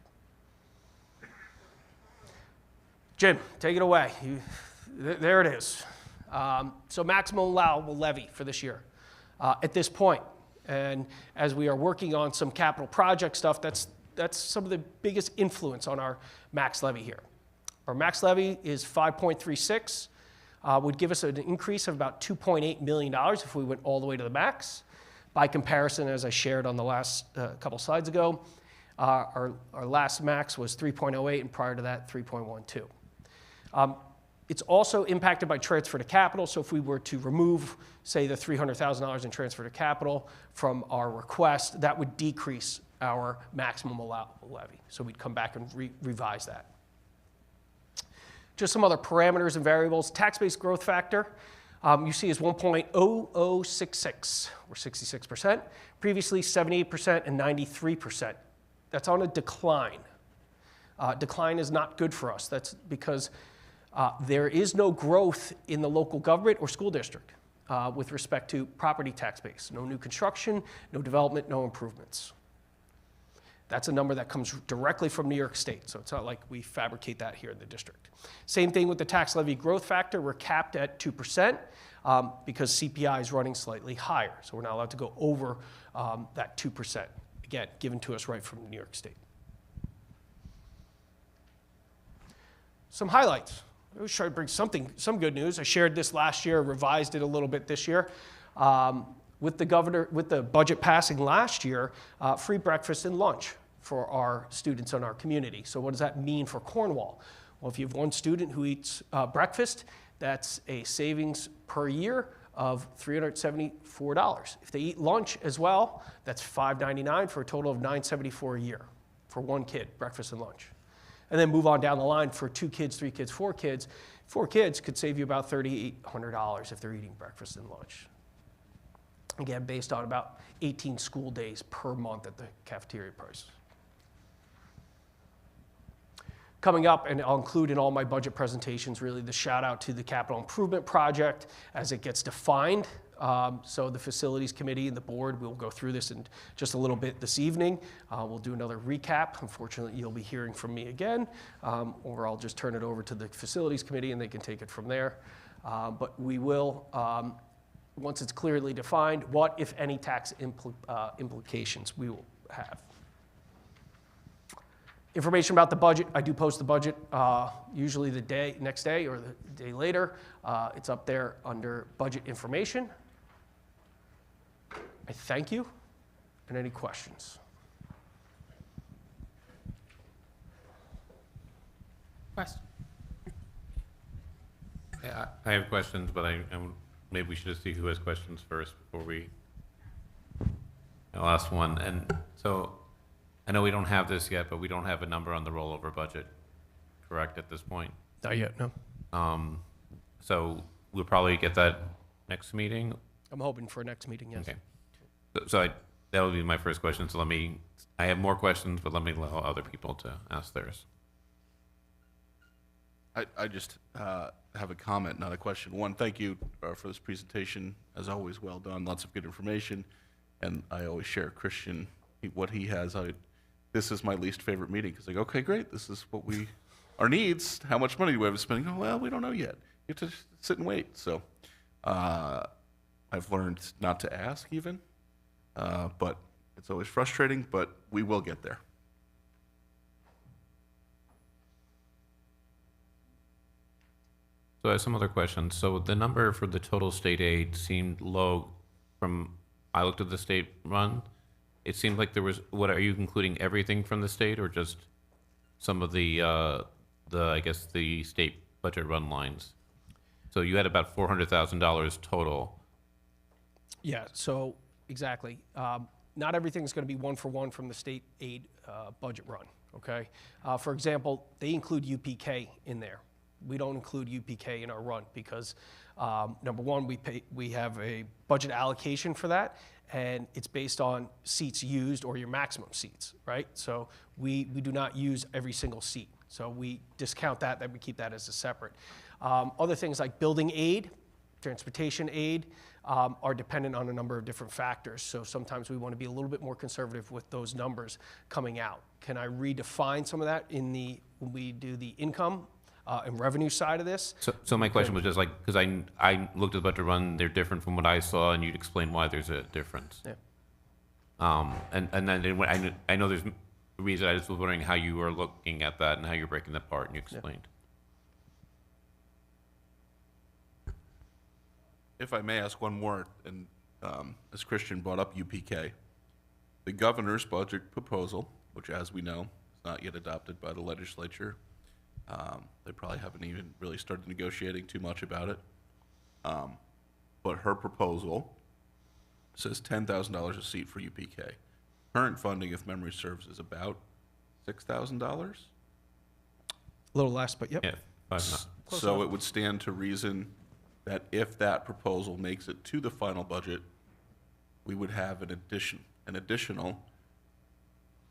Jim, take it away. There it is. So maximum allowable levy for this year at this point. And as we are working on some capital project stuff, that's some of the biggest influence on our max levy here. Our max levy is 5.36, would give us an increase of about $2.8 million if we went all the way to the max. By comparison, as I shared on the last couple slides ago, our last max was 3.08, and prior to that, 3.12. It's also impacted by transfer to capital. So if we were to remove, say, the $300,000 in transfer to capital from our request, that would decrease our maximum allowable levy. So we'd come back and revise that. Just some other parameters and variables. Tax-based growth factor, you see is 1.0066, or 66%. Previously 78% and 93%. That's on a decline. Decline is not good for us. That's because there is no growth in the local government or school district with respect to property tax base. No new construction, no development, no improvements. That's a number that comes directly from New York State, so it's not like we fabricate that here in the district. Same thing with the tax levy growth factor. We're capped at 2% because CPI is running slightly higher, so we're not allowed to go over that 2%. Again, given to us right from New York State. Some highlights. I was trying to bring some good news. I shared this last year, revised it a little bit this year. With the budget passing last year, free breakfast and lunch for our students in our community. So what does that mean for Cornwall? Well, if you have one student who eats breakfast, that's a savings per year of $374. If they eat lunch as well, that's $5.99 for a total of $974 a year for one kid, breakfast and lunch. And then move on down the line for 2 kids, 3 kids, 4 kids. 4 kids could save you about $3,800 if they're eating breakfast and lunch. Again, based on about 18 school days per month at the cafeteria price. Coming up, and I'll include in all my budget presentations, really the shout out to the capital improvement project as it gets defined. So the facilities committee and the board will go through this in just a little bit this evening. We'll do another recap. Unfortunately, you'll be hearing from me again, or I'll just turn it over to the facilities committee and they can take it from there. But we will, once it's clearly defined, what, if any, tax implications we will have. Information about the budget, I do post the budget usually the next day or the day later. It's up there under budget information. I thank you. And any questions? Question? Yeah, I have questions, but maybe we should just see who has questions first before I'll ask one. And so I know we don't have this yet, but we don't have a number on the rollover budget, correct, at this point? Not yet, no. So we'll probably get that next meeting? I'm hoping for next meeting, yes. Okay. That would be my first question. So I have more questions, but let me allow other people to ask theirs. I just have a comment, not a question. One, thank you for this presentation. As always, well done. Lots of good information. And I always share Christian, what he has. This is my least favorite meeting because I go, okay, great. This is what our needs. How much money do we have to spend? Oh, well, we don't know yet. You have to sit and wait. So I've learned not to ask even, but it's always frustrating, but we will get there. So I have some other questions. So the number for the total state aid seemed low I looked at the state run. It seemed like there was, are you including everything from the state or just some of the I guess the state budget run lines? So you had about $400,000 total. Yeah, so exactly. Not everything's going to be one for one from the state aid budget run, okay? For example, they include UPK in there. We don't include UPK in our run because number one, we have a budget allocation for that, and it's based on seats used or your maximum seats, right? So we do not use every single seat. So we discount that we keep that as a separate. Other things like building aid, transportation aid, are dependent on a number of different factors. So sometimes we want to be a little bit more conservative with those numbers coming out. Can I redefine some of that when we do the income and revenue side of this? So my question was just like, because I looked at the budget run, they're different from what I saw, and you'd explain why there's a difference. Yeah. And then I know there's a reason. I just was wondering how you were looking at that and how you're breaking that apart, and you explained. If I may ask one more, and as Christian brought up UPK, the governor's budget proposal, which as we know, is not yet adopted by the legislature. They probably haven't even really started negotiating too much about it. But her proposal says $10,000 a seat for UPK. Current funding, if memory serves, is about $6,000. A little less, but yep. Yeah, 5 So it would stand to reason that if that proposal makes it to the final budget, we would have an additional,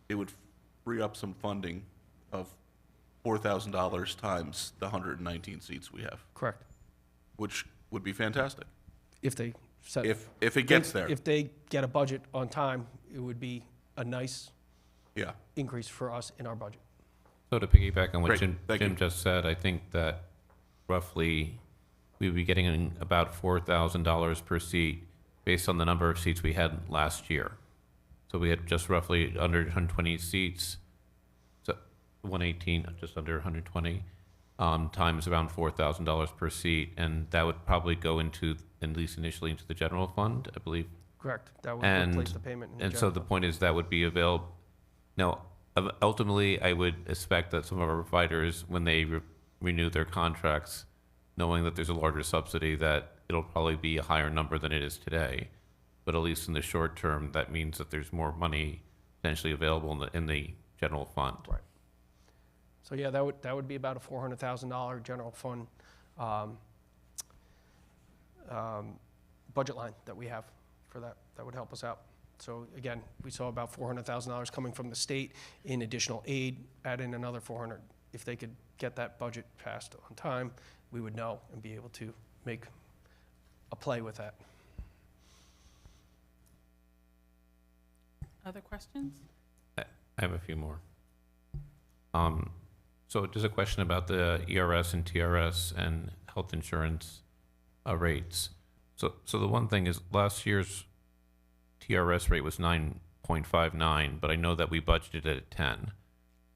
it would free up some funding of $4,000 times the 119 seats we have, Correct. which would be fantastic. If they set, If it gets there. If they get a budget on time, it would be a nice Yeah. increase for us in our budget. So to piggyback on what Great, Jim thank you. just said, I think that roughly we would be getting about $4,000 per seat based on the number of seats we had last year. So we had just roughly under 120 seats, so 118, just under 120, times around $4,000 per seat, and that would probably go into, at least initially, into the general fund, I believe. Correct. That would And replace the payment. In the and so general the fund. point is that would be available. Now, ultimately, I would expect that some of our providers, when they renew their contracts, knowing that there's a larger subsidy, that it'll probably be a higher number than it is today. But at least in the short term, that means that there's more money potentially available in the general fund. Right. So yeah, that would be about a $400,000 general fund budget line that we have for that. That would help us out. So again, we saw about $400,000 coming from the state in additional aid. Add in another 400. If they could get that budget passed on time, we would know and be able to make a play with that. Other questions? I have a few more. So just a question about the ERS and TRS and health insurance rates. So the one thing is last year's TRS rate was 9.59, but I know that we budgeted at 10.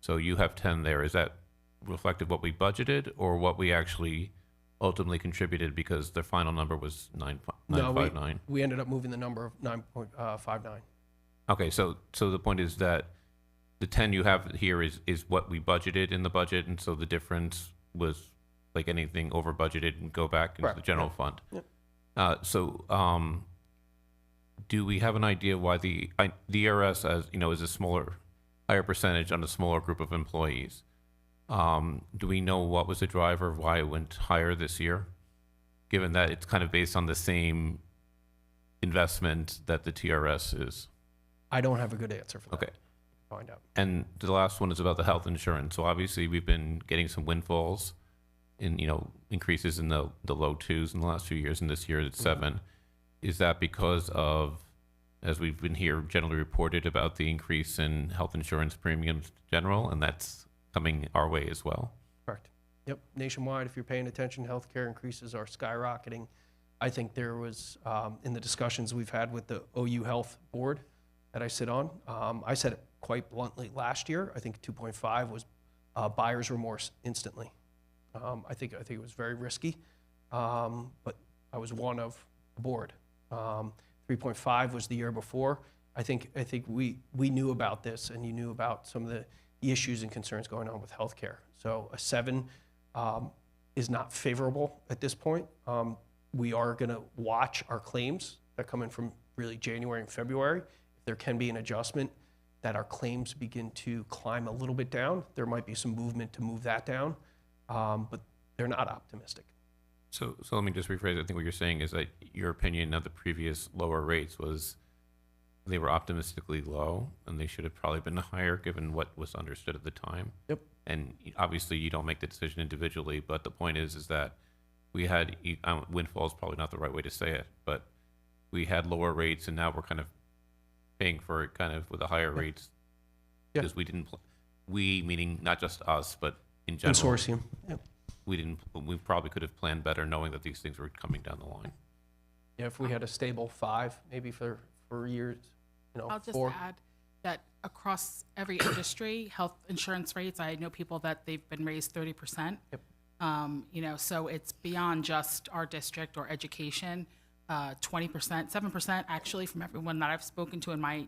So you have 10 there. Is that reflective of what we budgeted or what we actually ultimately contributed because the final number was 9.59? We ended up moving the number of 9.59. Okay, so the point is that the 10 you have here is what we budgeted in the budget, and so the difference was like anything over budgeted and go back into Correct, the general fund. Yep. Do we have an idea why the ERS, as you know, is a higher percentage on a smaller group of employees? Do we know what was the driver of why it went higher this year, given that it's kind of based on the same investment that the TRS is? I don't have a good answer for that. Okay. Find out. And the last one is about the health insurance. So obviously we've been getting some windfalls in, increases in the low twos in the last few years, and this year it's 7. Is that because of, as we've been here generally reported about the increase in health insurance premiums in general, and that's coming our way as well? Correct. Yep. Nationwide, if you're paying attention, healthcare increases are skyrocketing. I think there was, in the discussions we've had with the OU Health Board that I sit on, I said it quite bluntly last year. I think 2.5 was buyer's remorse instantly. I think it was very risky, but I was one of the board. 3.5 was the year before. I think we knew about this, and you knew about some of the issues and concerns going on with healthcare. So a 7 is not favorable at this point. We are going to watch our claims that come in from really January and February. If there can be an adjustment that our claims begin to climb a little bit down, there might be some movement to move that down, but they're not optimistic. So let me just rephrase. I think what you're saying is that your opinion of the previous lower rates was they were optimistically low, and they should have probably been higher given what was understood at the time. Yep. And obviously, you don't make the decision individually, but the point is that we had windfall is probably not the right way to say it, but we had lower rates, and now we're kind of paying for it kind of with the higher rates Yeah. because we didn't. We meaning not just us, but in general. Consortium. Yep. We didn't. We probably could have planned better, knowing that these things were coming down the line. Yeah, if we had a stable 5, maybe for years, I'll just 4. add that across every industry, health insurance rates, I know people that they've been raised 30%. Yep. So it's beyond just our district or education. 20%, 7% actually from everyone that I've spoken to in my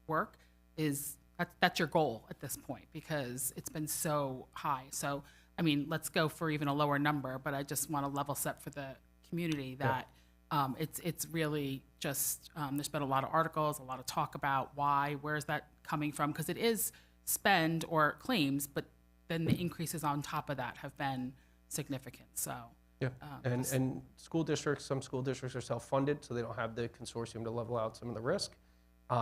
work is that's your goal at this point because it's been so high. So, I mean, let's go for even a lower number, but I just want to level set for the community that it's really just, there's been a lot of articles, a lot of talk about why, where's that coming from? Because it is spend or claims, but then the increases on top of that have been significant. So, Yeah, and school districts, some school districts are self-funded, so they don't have the consortium to level out some of the risk.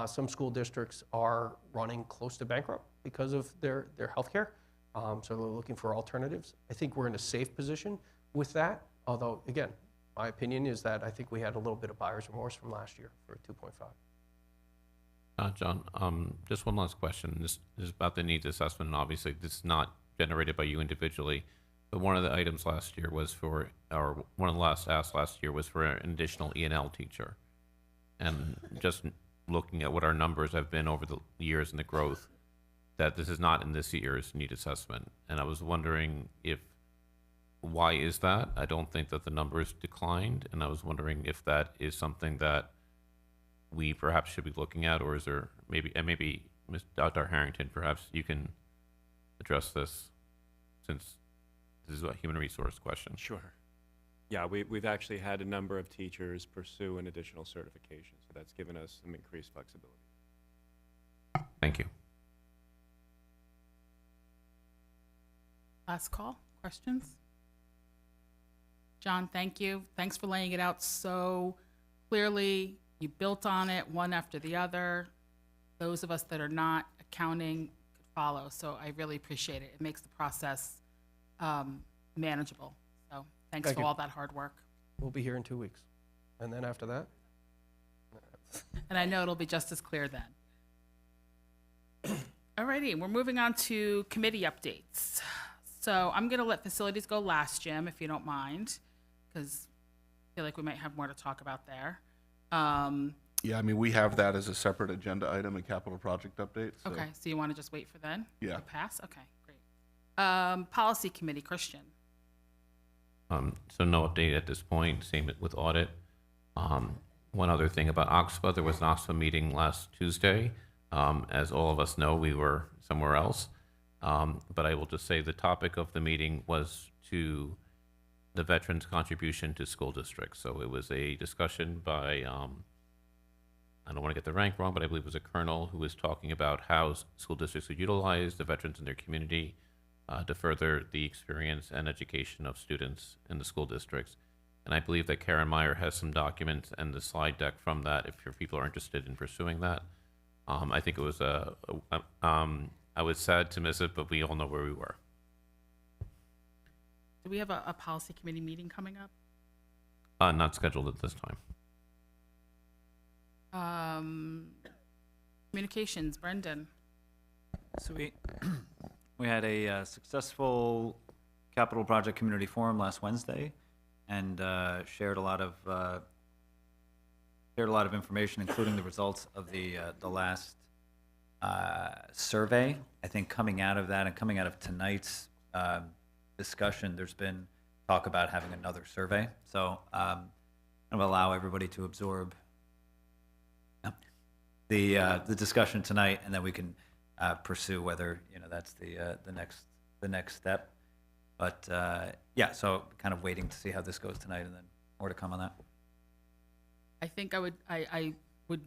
Some school districts are running close to bankrupt because of their healthcare, so they're looking for alternatives. I think we're in a safe position with that, although, again, my opinion is that I think we had a little bit of buyer's remorse from last year for 2.5. John, just one last question. This is about the needs assessment, and obviously this is not generated by you individually, but one of the items last year was for, or one of the last asks last year was for an additional E&L teacher. And just looking at what our numbers have been over the years and the growth, that this is not in this year's need assessment. And I was wondering why is that? I don't think that the numbers declined, and I was wondering if that is something that we perhaps should be looking at, or is there maybe Ms. Dr. Harrington, perhaps you can address this since this is a human resource question. Sure. Yeah, we've actually had a number of teachers pursue an additional certification, so that's given us some increased flexibility. Thank you. last call, questions? John, thank you. Thanks for laying it out so clearly. You built on it one after the other. Those of us that are not accounting could follow, so I really appreciate it. It makes the process manageable. So thanks Thank for you. all that hard work. We'll be here in 2 weeks. And then after that? And I know it'll be just as clear then. Alrighty, we're moving on to committee updates. So I'm gonna let facilities go last, Jim, if you don't mind, because I feel like we might have more to talk about there. Yeah, I mean, we have that as a separate agenda item in capital project update. So. Okay, so you want to just wait for then? Yeah. To pass? Okay, great. Policy committee, Christian. So no update at this point, same with audit. One other thing about OXPA, there was an OXPA meeting last Tuesday. As all of us know, we were somewhere else. But I will just say the topic of the meeting was to the veterans' contribution to school districts. So it was a discussion by, I don't want to get the rank wrong, but I believe it was a colonel who was talking about how school districts would utilize the veterans in their community to further the experience and education of students in the school districts. And I believe that Karen Meyer has some documents and the slide deck from that if your people are interested in pursuing that. I think it was I was sad to miss it, but we all know where we were. Do we have a policy committee meeting coming up? Not scheduled at this time. Communications, Brendan. So we had a successful capital project community forum last Wednesday, and shared a lot of information, including the results of the last survey. I think coming out of that and coming out of tonight's discussion, there's been talk about having another survey. So I'm gonna allow everybody to absorb the discussion tonight, and then we can pursue whether that's the next step. But yeah, so kind of waiting to see how this goes tonight, and then more to come on that. I think I would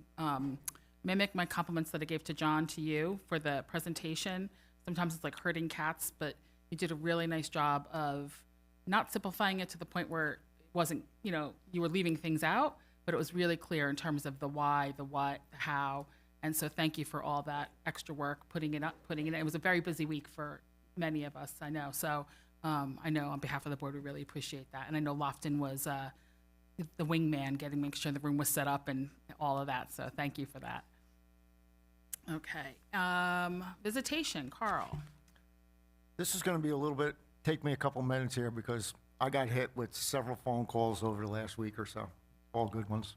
mimic my compliments that I gave to John to you for the presentation. Sometimes it's like herding cats, but you did a really nice job of not simplifying it to the point where it wasn't, you were leaving things out, but it was really clear in terms of the why, the what, the how. And so thank you for all that extra work, putting it up, putting it in. It was a very busy week for many of us, I know. So I know on behalf of the board, we really appreciate that. And I know Lofton was the wingman, make sure the room was set up and all of that. So thank you for that. Okay. Visitation, Carl. This is going to be a little bit, take me a couple minutes here because I got hit with several phone calls over the last week or so, all good ones.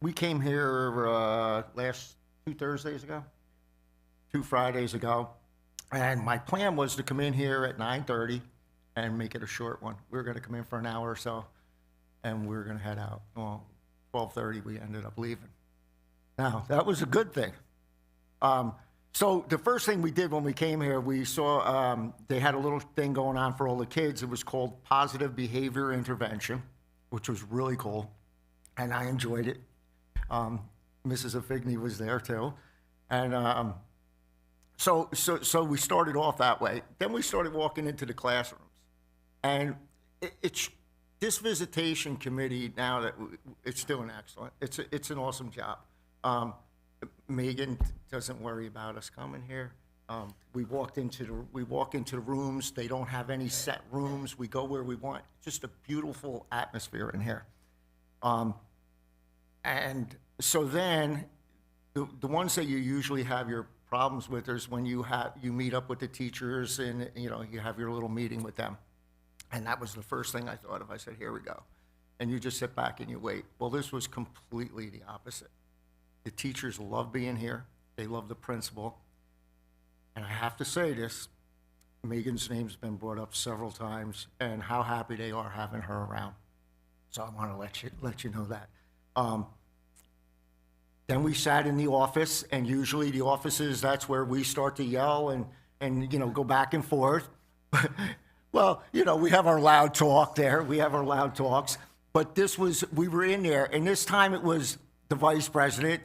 We came here last 2 Thursdays ago, 2 Fridays ago, and my plan was to come in here at 9:30 and make it a short one. We were going to come in for an hour or so, and we were going to head out. Well, 12:30 we ended up leaving. Now, that was a good thing. So the first thing we did when we came here, we saw they had a little thing going on for all the kids. It was called Positive Behavior Intervention, which was really cool, and I enjoyed it. Mrs. Affigney was there too, and so we started off that way. Then we started walking into the classrooms, and it's this visitation committee now that it's doing excellent. It's an awesome job. Megan doesn't worry about us coming here. We walk into the rooms. They don't have any set rooms. We go where we want. Just a beautiful atmosphere in here. And so then the ones that you usually have your problems with is when you meet up with the teachers and you have your little meeting with them. And that was the first thing I thought of. I said, here we go. And you just sit back and you wait. Well, this was completely the opposite. The teachers love being here. They love the principal. And I have to say this, Megan's name's been brought up several times and how happy they are having her around. So I want to let you know that. Then we sat in the office, and usually the offices, that's where we start to yell and go back and forth. Well, we have our loud talk there. We have our loud talks. But we were in there, and this time it was the vice principal,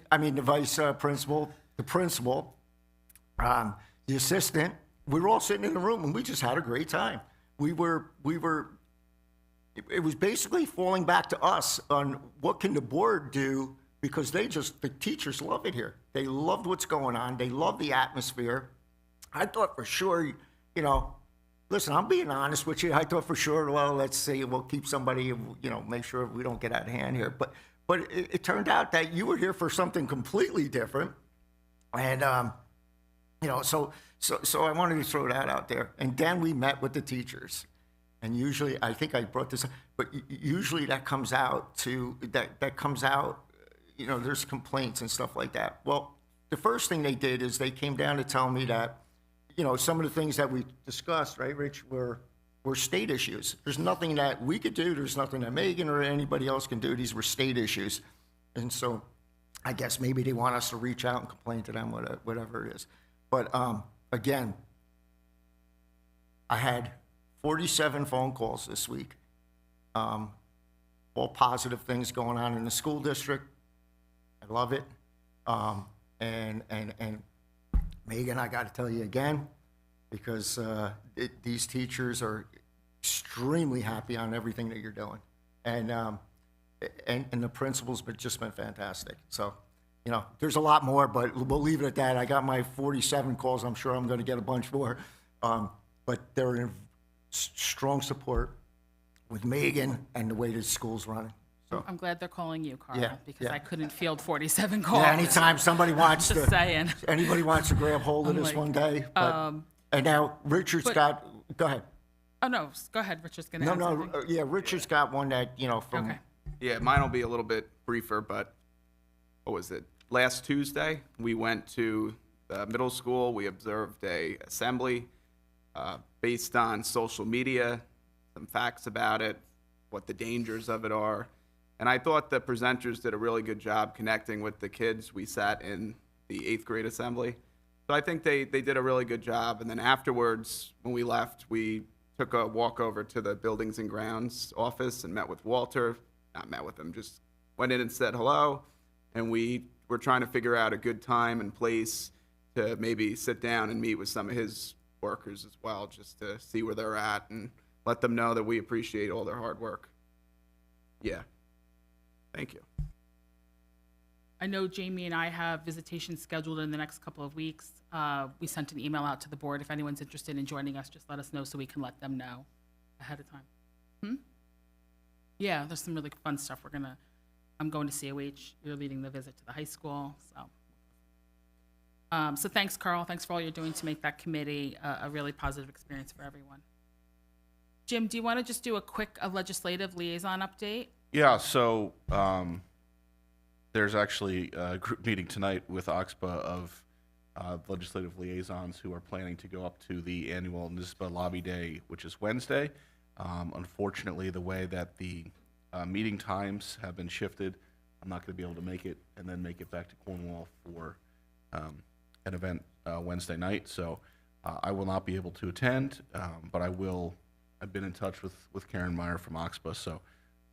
the principal, the assistant. We were all sitting in the room, and we just had a great time. It was basically falling back to us on what can the board do, because the teachers love it here. They loved what's going on. They love the atmosphere. I thought for sure, listen, I'm being honest with you. I thought for sure, well, let's see, we'll keep somebody, make sure we don't get out of hand here. But it turned out that you were here for something completely different. And, so I wanted to throw that out there. And then we met with the teachers. And usually, I think I brought this up, but usually that comes out, there's complaints and stuff like that. Well, the first thing they did is they came down to tell me that, some of the things that we discussed, right, Rich, were state issues. There's nothing that we could do. There's nothing that Megan or anybody else can do. These were state issues. And so I guess maybe they want us to reach out and complain to them, whatever it is. But again, I had 47 phone calls this week, all positive things going on in the school district. I love it. And Megan, I got to tell you again, because these teachers are extremely happy on everything that you're doing, and the principal's just been fantastic. So, there's a lot more, but we'll leave it at that. I got my 47 calls. I'm sure I'm going to get a bunch more, but they're in strong support with Megan and the way the school's running. So, I'm glad they're calling you, Carl, Yeah, because yeah. I couldn't field 47 calls. yeah, anytime somebody wants Just saying. anybody wants to grab hold of I'm this like, one day. But, and now Richard's but- go ahead. Oh, no, go ahead. Richard's going to No, add no, something. yeah, Richard's got one that, from. Okay. Yeah, mine will be a little bit briefer, but what was it? Last Tuesday, we went to the middle school. We observed a assembly based on social media, some facts about it, what the dangers of it are. And I thought the presenters did a really good job connecting with the kids. We sat in the 8th grade assembly. So I think they did a really good job. And then afterwards, when we left, we took a walk over to the Buildings and Grounds office and met with Walter. Not met with him, just went in and said hello. And we were trying to figure out a good time and place to maybe sit down and meet with some of his workers as well, just to see where they're at and let them know that we appreciate all their hard work. Yeah. Thank you. I know Jamie and I have visitations scheduled in the next couple of weeks. We sent an email out to the board. If anyone's interested in joining us, just let us know so we can let them know ahead of time. Yeah, there's some really fun stuff. I'm going to COH. You're leading the visit to the high school, so thanks, Carl. Thanks for all you're doing to make that committee a really positive experience for everyone. Jim, do you want to just do a quick legislative liaison update? Yeah, so there's actually a group meeting tonight with OXPA of legislative liaisons who are planning to go up to the annual NISBA Lobby Day, which is Wednesday. Unfortunately, the way that the meeting times have been shifted, I'm not going to be able to make it and then make it back to Cornwall for an event Wednesday night. So I will not be able to attend, but I've been in touch with Karen Meyer from OXPA, so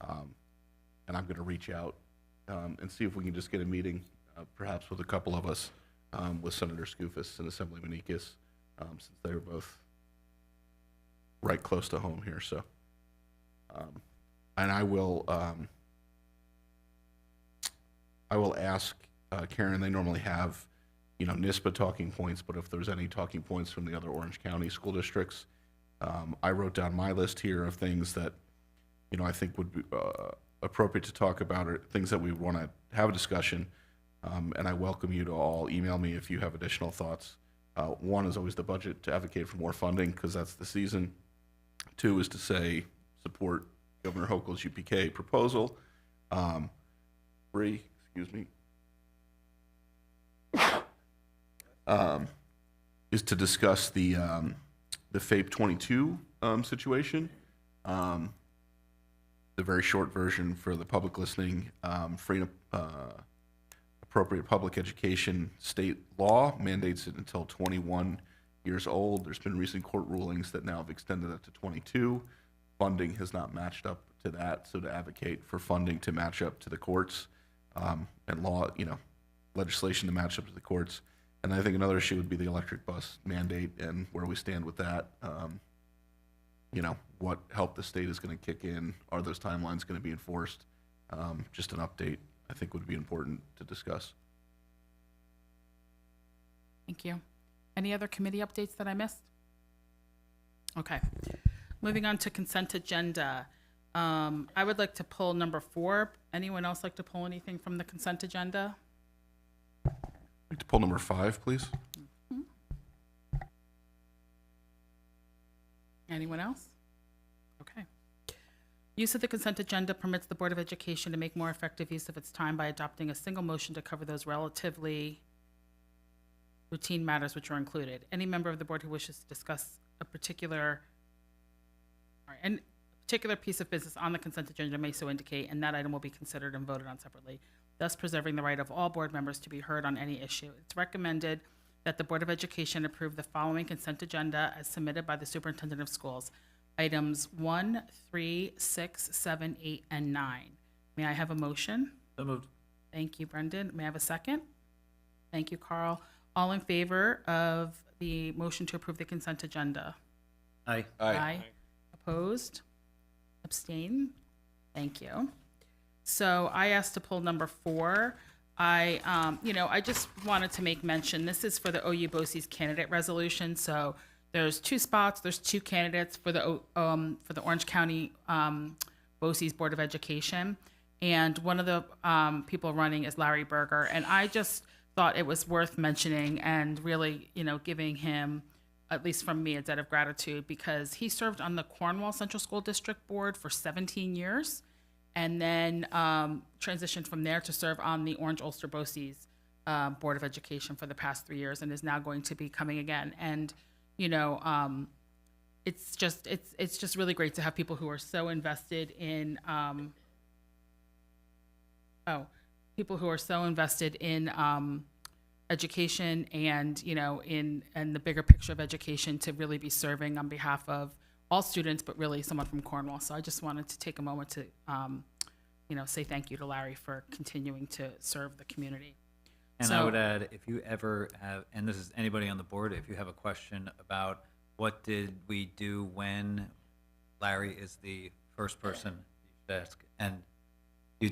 and I'm going to reach out and see if we can just get a meeting, perhaps with a couple of us, with Senator Skoufis and Assemblyman Ekus, since they were both right close to home here. So, and I will ask Karen. They normally have, NISBA talking points, but if there's any talking points from the other Orange County school districts, I wrote down my list here of things that, I think would be appropriate to talk about, or things that we want to have a discussion. And I welcome you to all email me if you have additional thoughts. One is always the budget, to advocate for more funding because that's the season. Two is to say support Governor Hochul's UPK proposal. Three, is to discuss the FAPE 22 situation. The very short version for the public listening, free and appropriate public education state law mandates it until 21 years old. There's been recent court rulings that now have extended that to 22. Funding has not matched up to that, so to advocate for funding to match up to the courts, and law, legislation to match up to the courts. And I think another issue would be the electric bus mandate and where we stand with that. What help the state is going to kick in. Are those timelines going to be enforced? Just an update, I think, would be important to discuss. Thank you. Any other committee updates that I missed? Okay. Moving on to consent agenda. I would like to pull number 4. Anyone else like to pull anything from the consent agenda? I'd like to pull number 5, please. Anyone else? Okay. Use of the consent agenda permits the Board of Education to make more effective use of its time by adopting a single motion to cover those relatively routine matters which are included. Any member of the board who wishes to discuss a particular piece of business on the consent agenda may so indicate, and that item will be considered and voted on separately, thus preserving the right of all board members to be heard on any issue. It's recommended that the Board of Education approve the following consent agenda as submitted by the Superintendent of Schools. Items 1, 3, 6, 7, 8, and 9. May I have a motion? So moved. Thank you, Brendan. May I have a second? Thank you, Carl. All in favor of the motion to approve the consent agenda? Aye. Aye. Opposed? Abstain? Thank you. So I asked to pull number 4. I just wanted to make mention, this is for the OU BOCES candidate resolution. So there's 2 spots, there's 2 candidates for the Orange County BOCES Board of Education. And one of the people running is Larry Berger. And I just thought it was worth mentioning and really, giving him, at least from me, a debt of gratitude, because he served on the Cornwall Central School District Board for 17 years. And then transitioned from there to serve on the Orange Ulster BOCES Board of Education for the past 3 years, and is now going to be coming again. And it's just really great to have people who are so invested in education and in the bigger picture of education, to really be serving on behalf of all students, but really someone from Cornwall. So I just wanted to take a moment to, say thank you to Larry for continuing to serve the community. And I would add, if you ever have, and this is anybody on the board, if you have a question about what did we do when, Larry is the first person you should ask. And You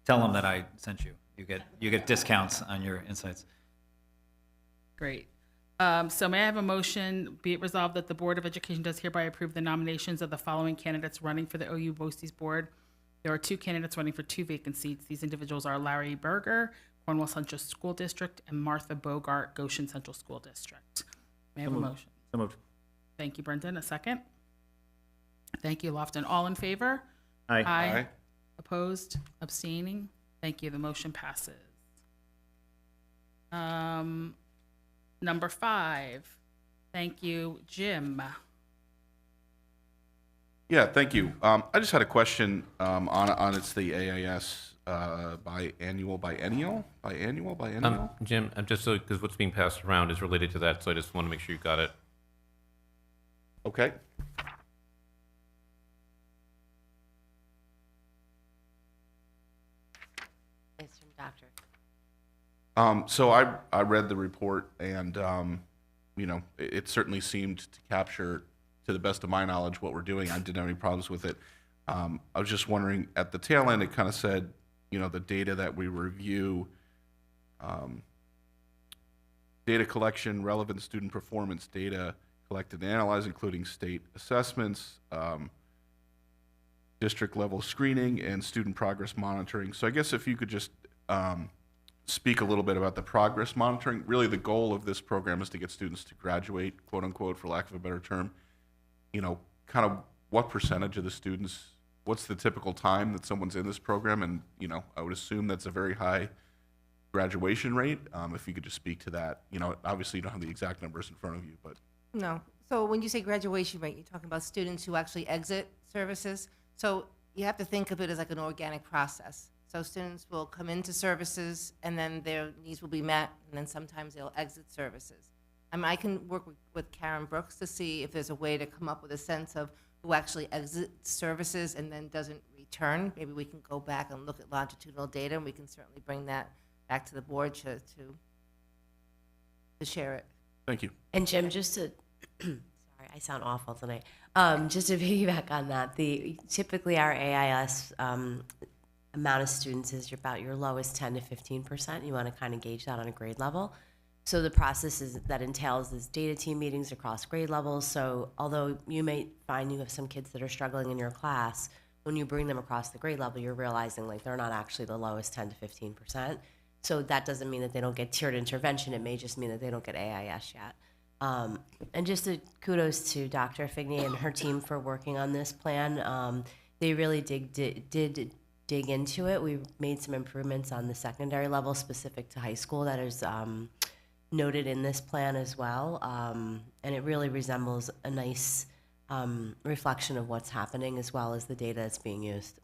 tell them that I sent you. You get discounts on your insights. Great. So may I have a motion, be it resolved that the Board of Education does hereby approve the nominations of the following candidates running for the OU BOCES Board. There are 2 candidates running for 2 vacant seats. These individuals are Larry Berger, Cornwall Central School District, and Martha Bogart, Goshen Central School District. May I have a motion? So moved. Thank you, Brendan. A second? Thank you, Lofton. All in favor? Aye. Aye. Opposed? Abstaining? Thank you. The motion passes. Number 5. Thank you, Jim. Yeah, thank you. I just had a question on it's the AIS biennial. Jim, just so, because what's being passed around is related to that, so I just want to make sure you got it. Okay. It's from Dr. So I read the report, and you know, it certainly seemed to capture, to the best of my knowledge, what we're doing. I didn't have any problems with it. I was just wondering, at the tail end, it kind of said, you know, the data that we review, data collection, relevant student performance data collected and analyzed, including state assessments, district level screening, and student progress monitoring. So I guess if you could just speak a little bit about the progress monitoring. Really, the goal of this program is to get students to graduate, quote unquote, for lack of a better term. You know, kind of what percentage of the students, what's the typical time that someone's in this program? And, you know, I would assume that's a very high graduation rate. If you could just speak to that. You know, obviously you don't have the exact numbers in front of you, but. No. So when you say graduation rate, you're talking about students who actually exit services. So you have to think of it as like an organic process. So students will come into services, and then their needs will be met, and then sometimes they'll exit services. I mean, I can work with Karen Brooks to see if there's a way to come up with a sense of who actually exits services and then doesn't return. Maybe we can go back and look at longitudinal data, and we can certainly bring that back to the board to share it. Thank you. And Jim, just to, sorry, I sound awful tonight. Just to piggyback on that, typically our AIS amount of students is about your lowest 10 to 15%. You want to kind of gauge that on a grade level. So the process that entails is data team meetings across grade levels. So although you may find you have some kids that are struggling in your class, when you bring them across the grade level, you're realizing like they're not actually the lowest 10 to 15%. So that doesn't mean that they don't get tiered intervention. It may just mean that they don't get AIS yet. And just a kudos to Dr. Figny and her team for working on this plan. They really did dig into it. We made some improvements on the secondary level specific to high school that is noted in this plan as well. And it really resembles a nice reflection of what's happening as well as the data that's being used.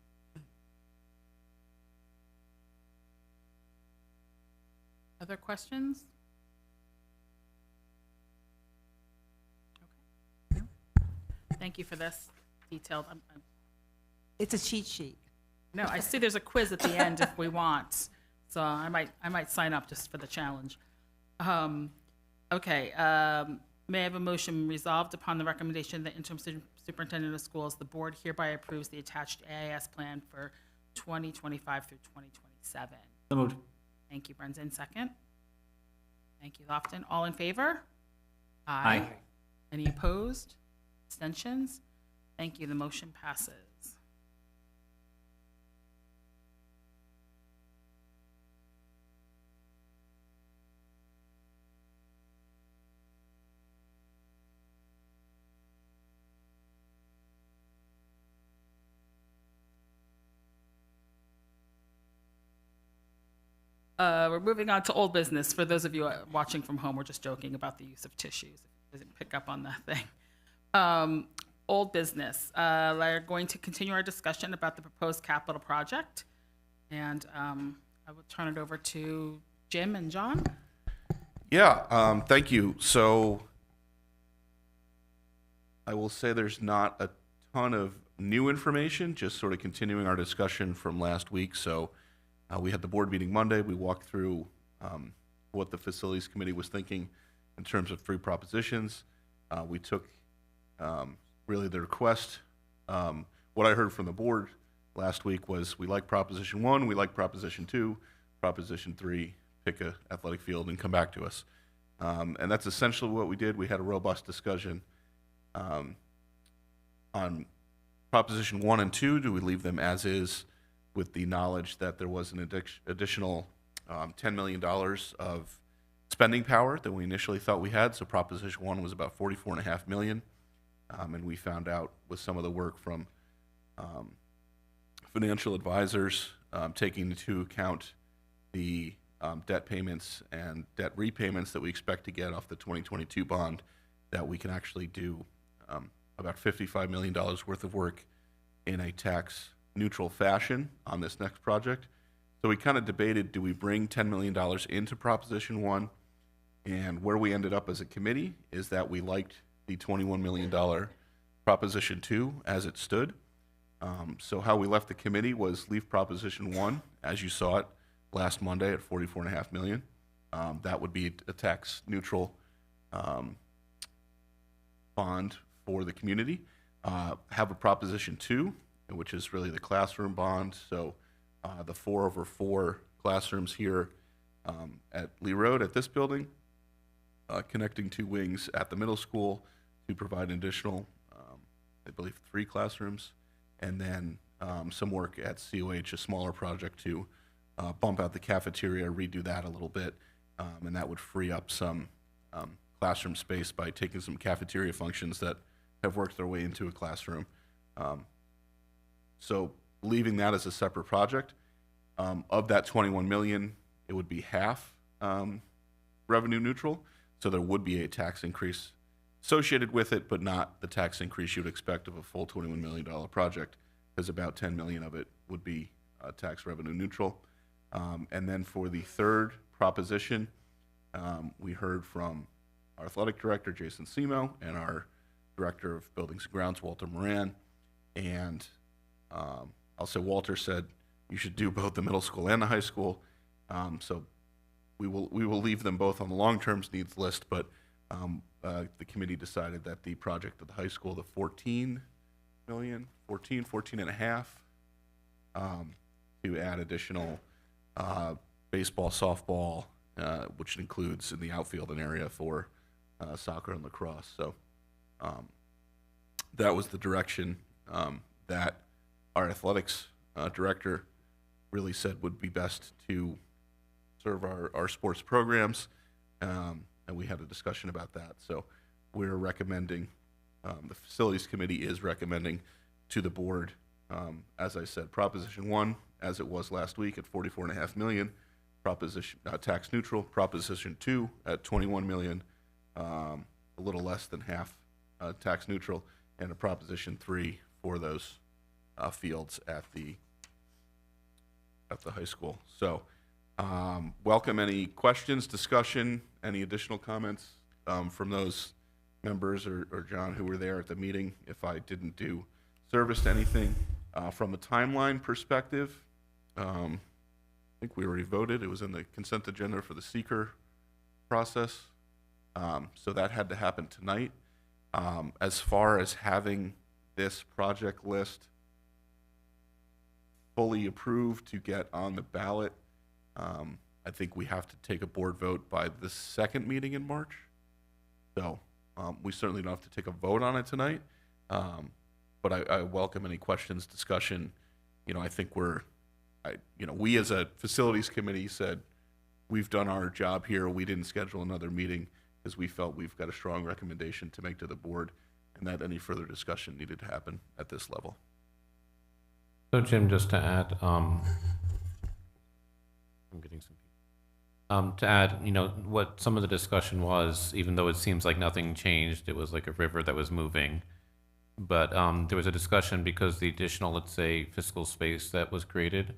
Other questions? Okay. Thank you for this detailed. It's a cheat sheet. No, I see there's a quiz at the end if we want. So I might sign up just for the challenge. Okay. May I have a motion resolved upon the recommendation of the interim superintendent of schools, the board hereby approves the attached AIS plan for 2025 through 2027. So moved. Thank you, Brendan. Second. Thank you, Lofton. All in favor? Aye. Any opposed? Abstentions? Thank you. The motion passes. We're moving on to old business. For those of you watching from home, we're just joking about the use of tissues. If you didn't pick up on that thing. Old business. We're going to continue our discussion about the proposed capital project. And I will turn it over to Jim and John. Yeah, thank you. So I will say there's not a ton of new information, just sort of continuing our discussion from last week. So we had the board meeting Monday. We walked through what the facilities committee was thinking in terms of 3 propositions. We took really the request. What I heard from the board last week was we like Proposition 1, we like Proposition 2, Proposition 3, pick a athletic field and come back to us. And that's essentially what we did. We had a robust discussion on Proposition 1 and 2. Do we leave them as is with the knowledge that there was an additional $10 million of spending power than we initially thought we had? So Proposition 1 was about $44.5 million. And we found out with some of the work from financial advisors, taking into account the debt payments and debt repayments that we expect to get off the 2022 bond, that we can actually do about $55 million worth of work in a tax neutral fashion on this next project. So we kind of debated, do we bring $10 million into Proposition 1? And where we ended up as a committee is that we liked the $21 million Proposition 2 as it stood. So how we left the committee was leave Proposition 1 as you saw it last Monday at $44.5 million. That would be a tax neutral bond for the community. Have a Proposition 2, which is really the classroom bond. So the 4/4 classrooms here at Lee Road at this building, connecting 2 wings at the middle school to provide an additional, I believe, 3 classrooms, and then some work at COH, a smaller project to bump out the cafeteria, redo that a little bit, and that would free up some classroom space by taking some cafeteria functions that have worked their way into a classroom. So leaving that as a separate project, of that 21 million, it would be half revenue neutral. So there would be a tax increase associated with it, but not the tax increase you'd expect of a full $21 million project, because about 10 million of it would be tax revenue neutral. And then for the third proposition, we heard from our athletic director, Jason Simo, and our director of buildings and grounds, Walter Moran. And also Walter said you should do both the middle school and the high school. So we will leave them both on the long-term needs list, but the committee decided that the project at the high school, the 14 and a half, to add additional baseball, softball, which includes in the outfield an area for soccer and lacrosse. So that was the direction that our athletics director really said would be best to serve our sports programs, and we had a discussion about that. So we're recommending, the facilities committee is recommending to the board, as I said, Proposition 1, as it was last week at $44.5 million, proposition tax neutral. Proposition 2 at $21 million, a little less than half tax neutral, and a Proposition 3 for those fields at the high school. So welcome any questions, discussion, any additional comments from those members or John who were there at the meeting if I didn't do service to anything. From a timeline perspective, I think we already voted. It was in the consent agenda for the seeker process. So that had to happen tonight. As far as having this project list fully approved to get on the ballot, I think we have to take a board vote by the second meeting in March. So we certainly don't have to take a vote on it tonight. But I welcome any questions, discussion. I think we as a facilities committee said, we've done our job here. We didn't schedule another meeting because we felt we've got a strong recommendation to make to the board, and that any further discussion needed to happen at this level. So Jim, just to add, I'm getting some. To add, what some of the discussion was, even though it seems like nothing changed, it was like a river that was moving. But there was a discussion because the additional, let's say, fiscal space that was created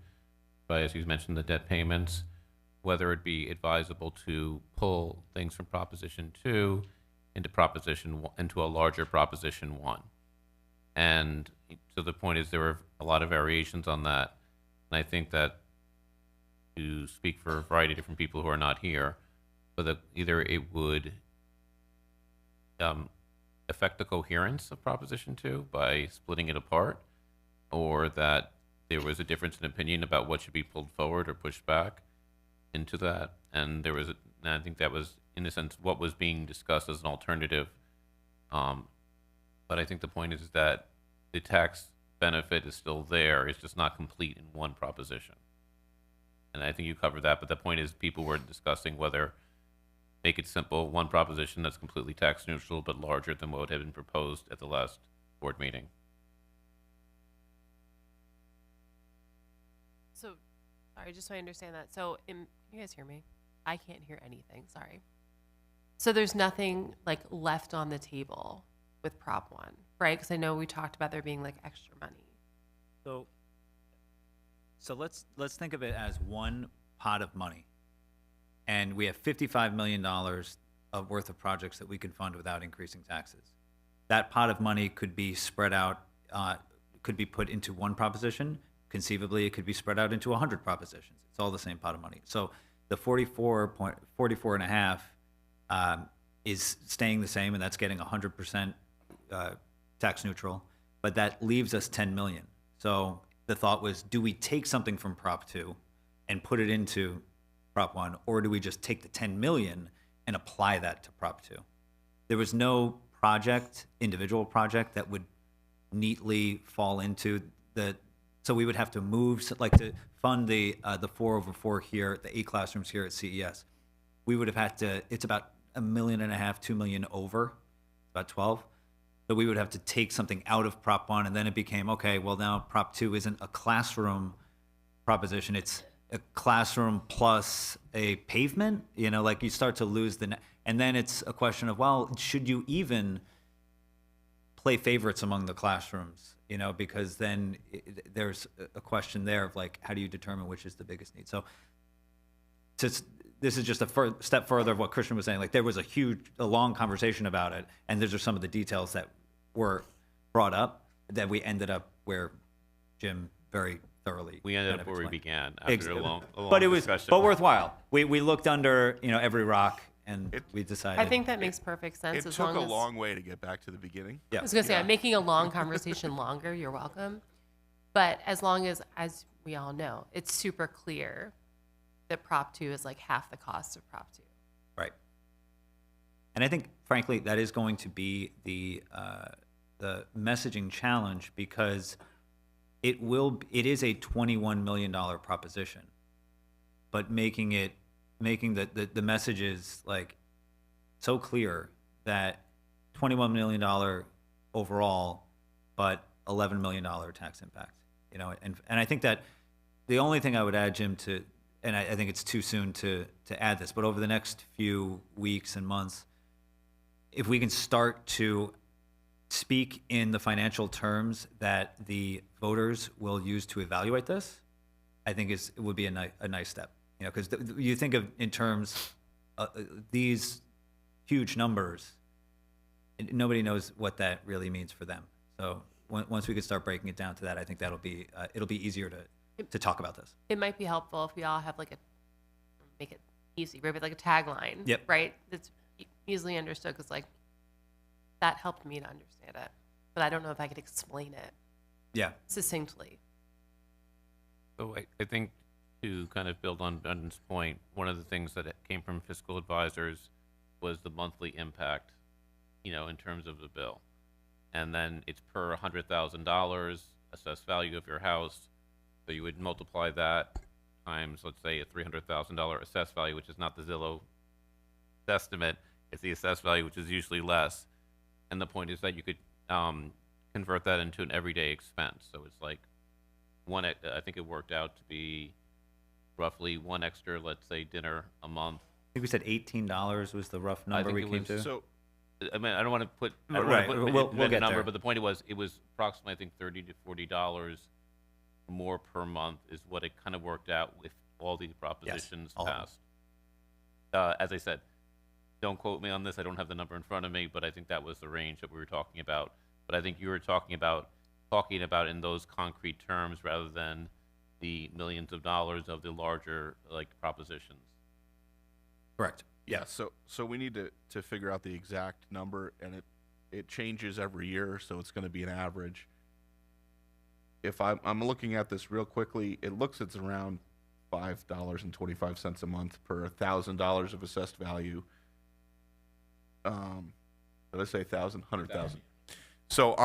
by, as you mentioned, the debt payments, whether it be advisable to pull things from Proposition 2 into a larger Proposition 1. And so the point is there were a lot of variations on that. And I think that, to speak for a variety of different people who are not here, but either it would affect the coherence of Proposition 2 by splitting it apart, or that there was a difference in opinion about what should be pulled forward or pushed back into that. And and I think that was, in a sense, what was being discussed as an alternative. But I think the point is that the tax benefit is still there. It's just not complete in one proposition. And I think you covered that. But the point is, people were discussing whether make it simple, one proposition that's completely tax neutral but larger than what had been proposed at the last board meeting. So, sorry, just so I understand that. So, can you guys hear me? I can't hear anything. Sorry. So there's nothing like left on the table with Prop 1, right? Because I know we talked about there being like extra money. So let's think of it as one pot of money, and we have $55 million of worth of projects that we can fund without increasing taxes. That pot of money could be spread out, could be put into one proposition. Conceivably, it could be spread out into 100 propositions. It's all the same pot of money. So the 44 and a half is staying the same, and that's getting 100% tax neutral, but that leaves us 10 million. So the thought was, do we take something from Prop 2 and put it into Prop 1, or do we just take the 10 million and apply that to Prop 2? There was no individual project that would neatly fall into so we would have to move, to fund the 4/4 here, the 8 classrooms here at CES. We would have had to, it's about $1.5 million, $2 million over, about 12. So we would have to take something out of Prop 1, and then it became, okay, well, now Prop 2 isn't a classroom proposition, it's a classroom plus a pavement, you start to lose and then it's a question of, well, should you even play favorites among the classrooms, because then there's a question there of how do you determine which is the biggest need? So this is just a step further of what Christian was saying. There was a long conversation about it, and those are some of the details that were brought up that we ended up where Jim very thoroughly. We ended up where we began after a long discussion. But worthwhile. We looked under every rock, and we decided. I think that makes perfect sense. It took a long way to get back to the beginning. Yeah. I was going to say, I'm making a long conversation longer. You're welcome. But as long as we all know, it's super clear that Prop 2 is half the cost of Prop 2. Right. And I think, frankly, that is going to be the messaging challenge, because it is a $21 million proposition, but making the messages so clear that $21 million overall, but $11 million tax impact, and I think that the only thing I would add, Jim, and I think it's too soon to add this, but over the next few weeks and months, if we can start to speak in the financial terms that the voters will use to evaluate this, I think it would be a nice step. Because you think of in terms these huge numbers, nobody knows what that really means for them. So once we could start breaking it down to that, I think it'll be easier to talk about this. It might be helpful if we all have make it easy, right? But a tagline, Yep. Right? That's easily understood, because that helped me to understand it. But I don't know if I could explain it. Yeah. Succinctly. So I think to kind of build on Brendan's point, one of the things that came from fiscal advisors was the monthly impact, in terms of the bill. And then it's per $100,000 assessed value of your house. So you would multiply that times, let's say, a $300,000 assessed value, which is not the Zillow estimate. It's the assessed value, which is usually less. And the point is that you could convert that into an everyday expense. So it's I think it worked out to be roughly one extra, let's say, dinner a month. I think we said $18 was the rough number we came to. So, I mean, I don't want to put Right, we'll get number, there. but the point it was approximately, I think, $30 to $40 more per month is what it kind of worked out if all these propositions all of them. passed. As I said, don't quote me on this. I don't have the number in front of me, but I think that was the range that we were talking about. But I think you were talking about in those concrete terms rather than the millions of dollars of the larger propositions. Correct. Yeah, so we need to figure out the exact number, and it changes every year, so it's going to be an average. if I'm looking at this real quickly, it looks it's around $5.25 a month per $1,000 of assessed value. Did I say 1,000? 100,000. So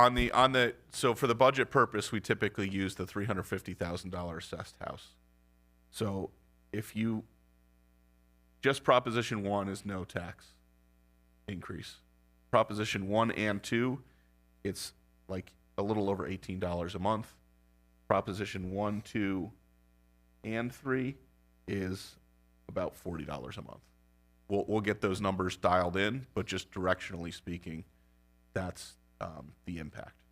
so for the budget purpose, we typically use the $350,000 assessed house. So if you just Proposition 1 is no tax increase. Proposition 1 and 2, it's like a little over $18 a month. Proposition 1, 2, and 3 is about $40 a month. We'll get those numbers dialed in, but just directionally speaking, that's the impact.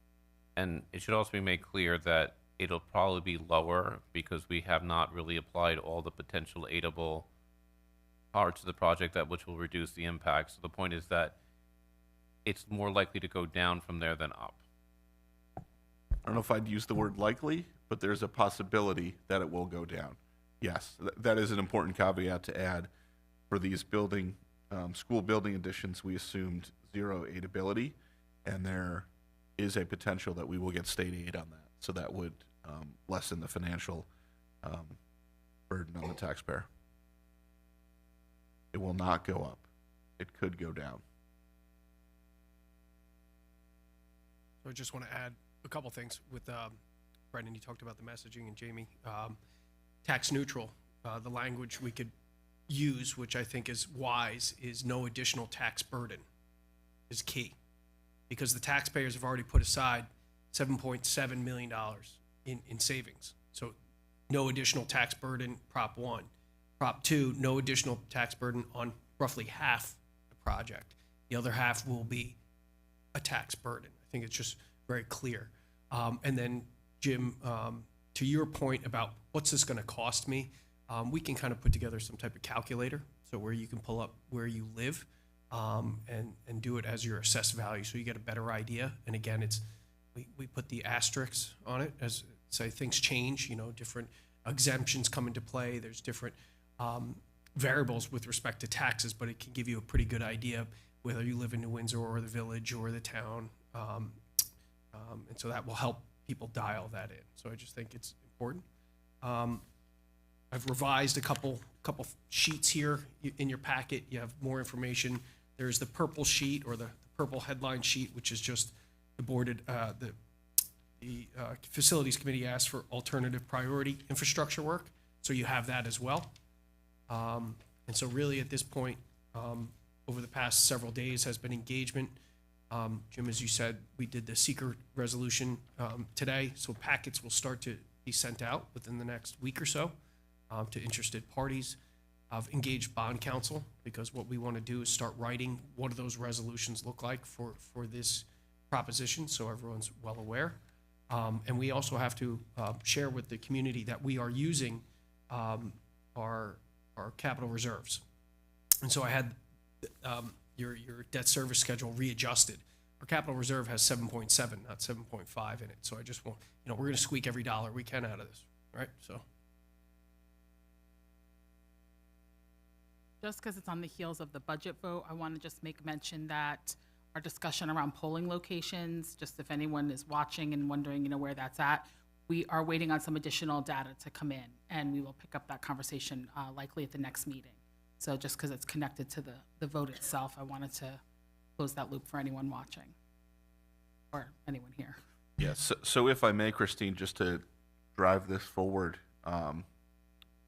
And it should also be made clear that it'll probably be lower because we have not really applied all the potential aidable parts of the project that which will reduce the impact. So the point is that it's more likely to go down from there than up. I don't know if I'd use the word likely, but there's a possibility that it will go down. Yes, that is an important caveat to add. For these school building additions, we assumed zero aidability, and there is a potential that we will get state aid on that. So that would lessen the financial burden on the taxpayer. It will not go up. It could go down. So I just want to add a couple things with Brendan. You talked about the messaging, and Jamie, tax neutral. The language we could use, which I think is wise, is no additional tax burden is key, because the taxpayers have already put aside $7.7 million in savings. So no additional tax burden, Prop 1. Prop 2, no additional tax burden on roughly half the project. The other half will be a tax burden. I think it's just very clear. And then, Jim, to your point about what's this going to cost me, we can kind of put together some type of calculator, so where you can pull up where you live and do it as your assessed value, so you get a better idea. And again, we put the asterisks on it as say things change. Different exemptions come into play. There's different variables with respect to taxes, but it can give you a pretty good idea whether you live in New Windsor or the village or the town, and so that will help people dial that in. So I just think it's important. I've revised a couple sheets here in your packet. You have more information. There's the purple sheet, or the purple headline sheet, which is just the boarded the facilities committee asked for alternative priority infrastructure work, so you have that as well. And so really at this point, over the past several days has been engagement. Jim, as you said, we did the seeker resolution today, so packets will start to be sent out within the next week or so to interested parties. I've engaged bond counsel, because what we want to do is start writing what do those resolutions look like for this proposition, so everyone's well aware. And we also have to share with the community that we are using our capital reserves. And so I had your debt service schedule readjusted. Our capital reserve has 7.7, not 7.5 in it. So I just want, we're going to squeak every dollar we can out of this, right? So. Just because it's on the heels of the budget vote, I want to just make mention that our discussion around polling locations, just if anyone is watching and wondering, where that's at, we are waiting on some additional data to come in, and we will pick up that conversation likely at the next meeting. So just because it's connected to the vote itself, I wanted to close that loop for anyone watching or anyone here. Yes. So if I may, Christine, just to drive this forward,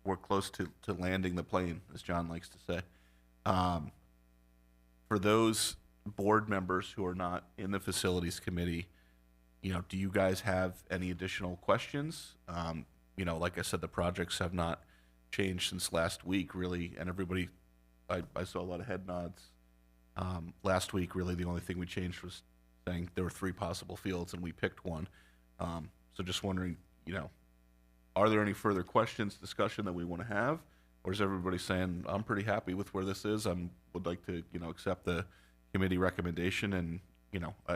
we're close to landing the plane, as John likes to say. For those board members who are not in the facilities committee, do you guys have any additional questions? Like I said, the projects have not changed since last week, really, and everybody, I saw a lot of head nods. Last week, really, the only thing we changed was saying there were 3 possible fields, and we picked one. So just wondering, are there any further questions, discussion that we want to have? Or is everybody saying, I'm pretty happy with where this is, would like to, accept the committee recommendation, and,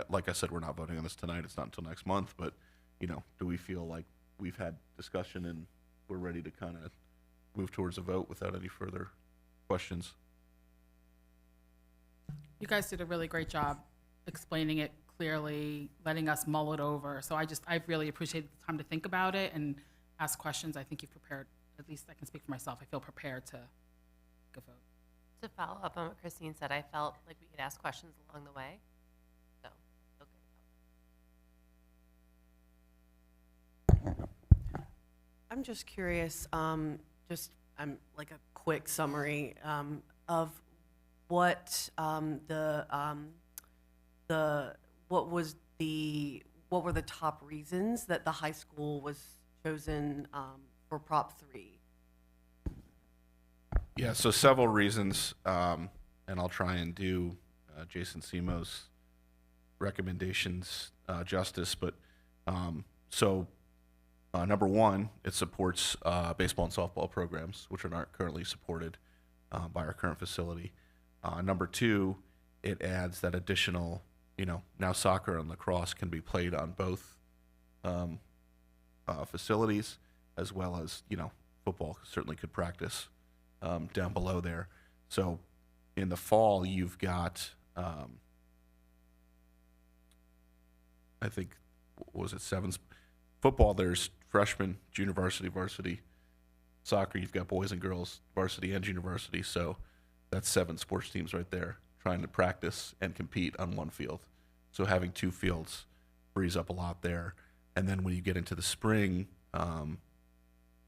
like I said, we're not voting on this tonight, it's not until next month, but, do we feel like we've had discussion and we're ready to kind of move towards a vote without any further questions? You guys did a really great job explaining it clearly letting us mull it over. So I really appreciate the time to think about it and ask questions. I think you've prepared, at least I can speak for myself, I feel prepared to take a vote. To follow up on what Christine said, I felt like we could ask questions along the way. So, okay. I'm just curious, like a quick summary of what what were the top reasons that the high school was chosen for Prop 3? Yeah, so several reasons, and I'll try and do Jason Simo's recommendations justice. But number one, it supports baseball and softball programs, which are not currently supported by our current facility. Number two, it adds that additional, now soccer and lacrosse can be played on both facilities, as well as, football certainly could practice down below there. So in the fall, you've got, I think, what was it, football, there's freshman, junior varsity, varsity. Soccer, you've got boys and girls, varsity and junior varsity. So that's 7 sports teams right there trying to practice and compete on one field. So having 2 fields frees up a lot there. And then when you get into the spring,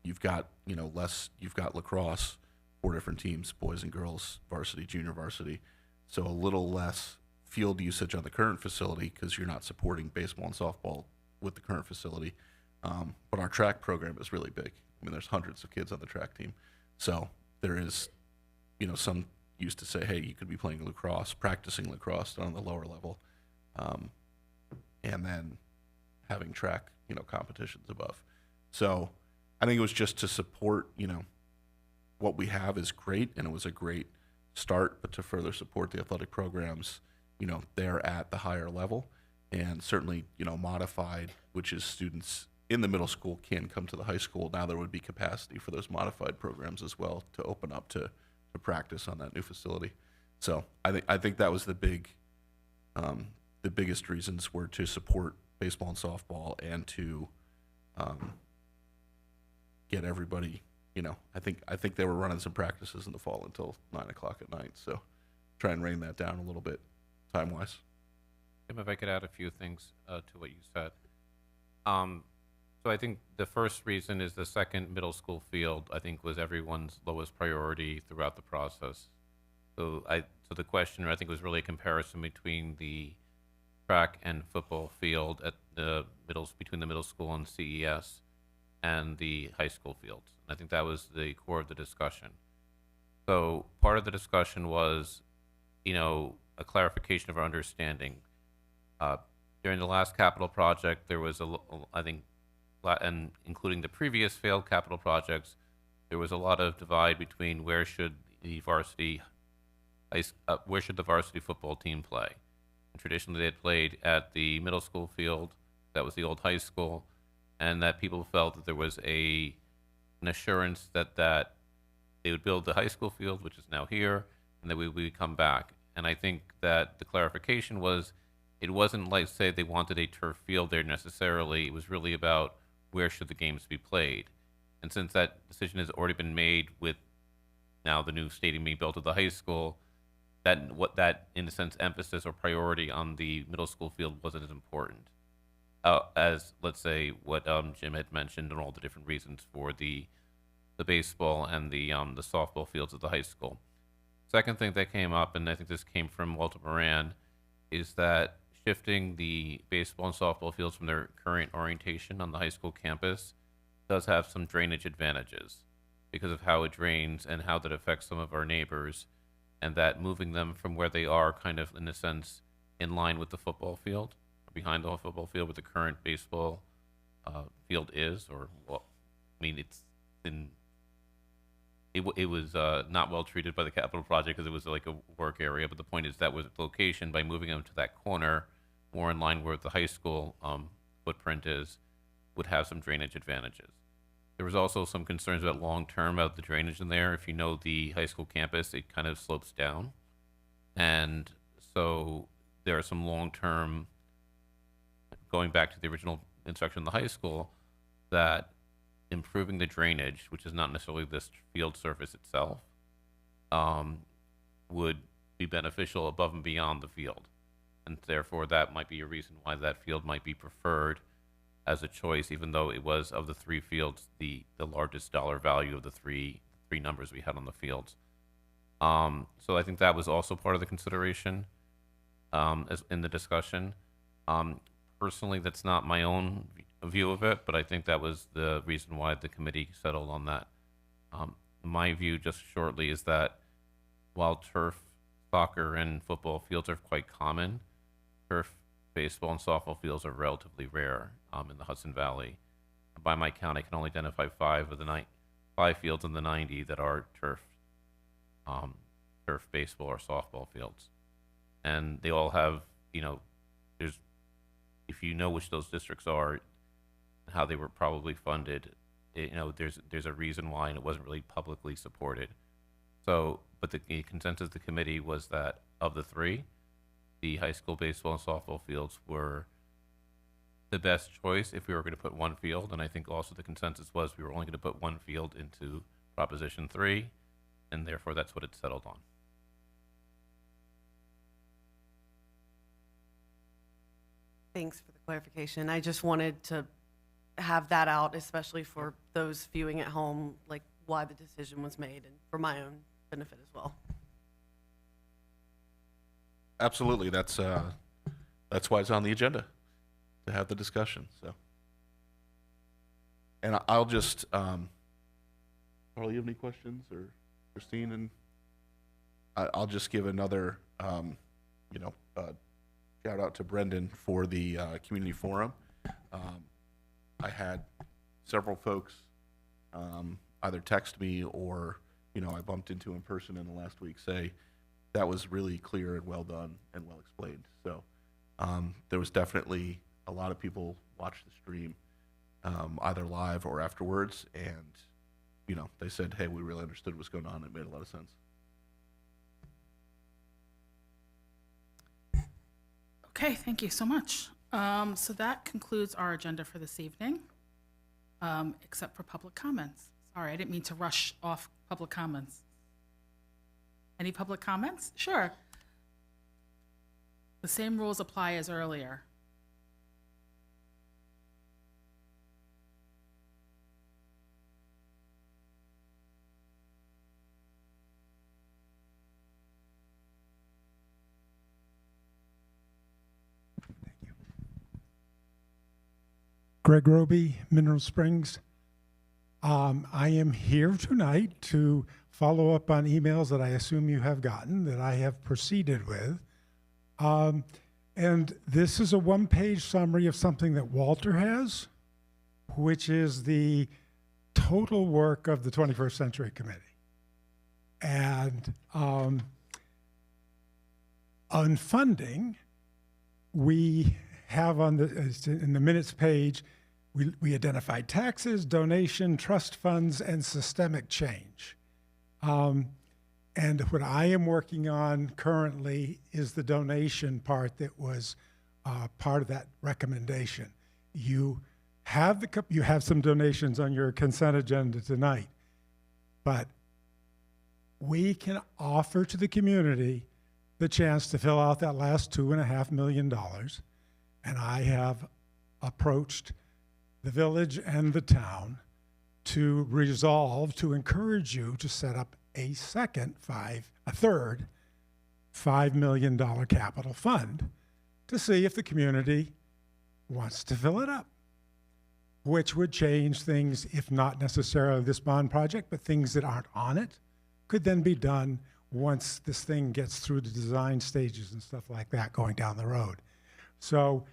you've got, you've got lacrosse, 4 different teams, boys and girls, varsity, junior varsity. So a little less field usage on the current facility because you're not supporting baseball and softball with the current facility. But our track program is really big. I mean, there's hundreds of kids on the track team. So there is, some used to say, hey, you could be playing lacrosse, practicing lacrosse on the lower level, and then having track, competitions above. So I think it was just to support, what we have is great, and it was a great start, but to further support the athletic programs, they're at the higher level, and certainly, modified, which is students in the middle school can come to the high school. Now there would be capacity for those modified programs as well to open up to practice on that new facility. So I think that was the biggest reasons were to support baseball and softball and to get everybody, I think they were running some practices in the fall until 9 o'clock at night. So try and rein that down a little bit time-wise. Tim, if I could add a few things to what you said. So I think the first reason is the second middle school field, I think, was everyone's lowest priority throughout the process. So the question, I think, was really a comparison between the track and football field at between the middle school and CES and the high school fields. And I think that was the core of the discussion. So part of the discussion was, a clarification of our understanding. During the last capital project, there was and including the previous failed capital projects, there was a lot of divide between where should the varsity football team play. And traditionally, they had played at the middle school field, that was the old high school, and that people felt that there was an assurance that they would build the high school field, which is now here, and that we would come back. And I think that the clarification was, it wasn't like, say, they wanted a turf field there necessarily. It was really about where should the games be played. And since that decision has already been made with now the new stadium being built at the high school, that in a sense emphasis or priority on the middle school field wasn't as important as, let's say, what Jim had mentioned and all the different reasons for the baseball and the softball fields at the high school. Second thing that came up, and I think this came from Walter Moran, is that shifting the baseball and softball fields from their current orientation on the high school campus does have some drainage advantages because of how it drains and how that affects some of our neighbors, and that moving them from where they are kind of, in a sense, in line with the football field, or behind the football field where the current baseball field is, or, well, I mean, it was not well treated by the capital project because it was like a work area, but the point is that was the location. By moving them to that corner, more in line where the high school footprint is, would have some drainage advantages. There was also some concerns about long-term about the drainage in there. If you know the high school campus, it kind of slopes down. And so there are some long-term going back to the original instruction in the high school, that improving the drainage, which is not necessarily this field surface itself, would be beneficial above and beyond the field. And therefore, that might be a reason why that field might be preferred as a choice, even though it was, of the three fields, the largest dollar value of the three numbers we had on the fields. So I think that was also part of the consideration as in the discussion. Personally, that's not my own view of it, but I think that was the reason why the committee settled on that. My view, just shortly, is that while turf, soccer, and football fields are quite common, turf, baseball, and softball fields are relatively rare in the Hudson Valley. By my count, I can only identify five fields in the 90 that are turf, baseball, or softball fields. And they all have, if you know which those districts are, how they were probably funded, there's a reason why, and it wasn't really publicly supported. So, but the consensus of the committee was that of the three, the high school baseball and softball fields were the best choice if we were going to put one field. And I think also the consensus was we were only going to put one field into Proposition 3, and therefore that's what it settled on. Thanks for the clarification. I just wanted to have that out, especially for those viewing at home, like why the decision was made, and for my own benefit as well. Absolutely. That's why it's on the agenda, to have the discussion. So, and I'll just, Carl, you have any questions, or Christine? And I'll just give another, shout out to Brendan for the community forum. I had several folks either text me or, I bumped into in person in the last week say that was really clear and well done and well explained. So there was definitely a lot of people watched the stream either live or afterwards, and, they said, hey, we really understood what's going on. It made a lot of sense. Okay, thank you so much. So that concludes our agenda for this evening, except for public comments. Sorry, I didn't mean to rush off public comments. Any public comments? Sure. The same rules apply as earlier. Greg Roby, Mineral Springs. I am here tonight to follow up on emails that I assume you have gotten that I have proceeded with. And this is a one-page summary of something that Walter has, which is the total work of the 21st Century Committee. And on funding, we have in the minutes page, we identified taxes, donation, trust funds, and systemic change. And what I am working on currently is the donation part that was part of that recommendation. You have some donations on your consent agenda tonight, but we can offer to the community the chance to fill out that last $2.5 million. And I have approached the village and the town to resolve to encourage you to set up a third $5 million capital fund to see if the community wants to fill it up, which would change things, if not necessarily this bond project, but things that aren't on it could then be done once this thing gets through the design stages and stuff like that going down the road. So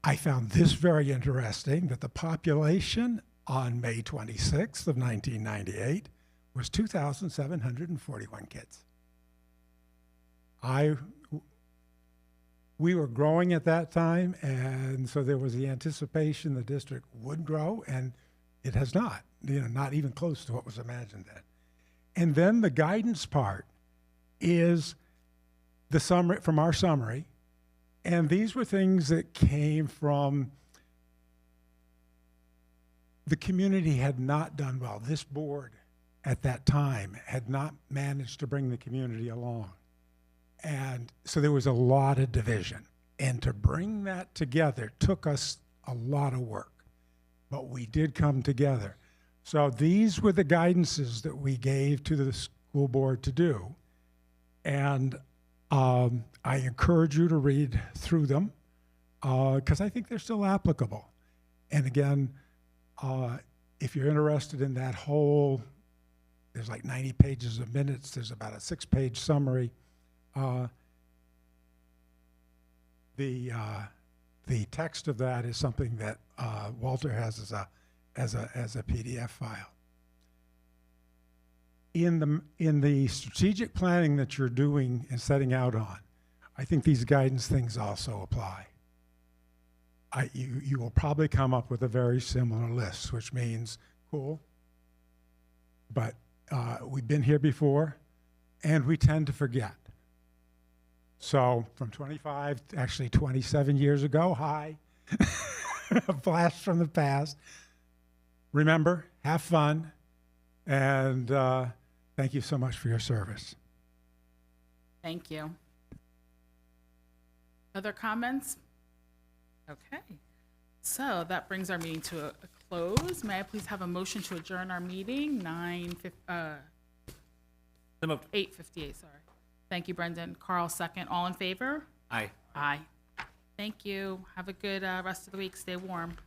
I found this very interesting, that the population on May 26th of 1998 was 2,741 kids. We were growing at that time, and so there was the anticipation the district would grow, and it has not, not even close to what was imagined then. And then the guidance part is the summary from our summary And these were things that came from the community had not done well. This board at that time had not managed to bring the community along. And so there was a lot of division. And to bring that together took us a lot of work. But we did come together. So these were the guidances that we gave to the school board to do. And I encourage you to read through them because I think they're still applicable. And again, if you're interested in that whole, there's like 90 pages of minutes, there's about a 6-page summary. The text of that is something that Walter has as a PDF file. In the strategic planning that you're doing and setting out on, I think these guidance things also apply. You will probably come up with a very similar list, which means, cool, but we've been here before, and we tend to forget. So from 25, actually 27 years ago, hi, a blast from the past. Remember, have fun, and thank you so much for your service. Thank you. Other comments? Okay. So that brings our meeting to a close. May I please have a motion to adjourn our meeting? 8:58, sorry. Thank you, Brendan. Carl, second. All in favor? Aye. Aye. Thank you. Have a good rest of the week. Stay warm.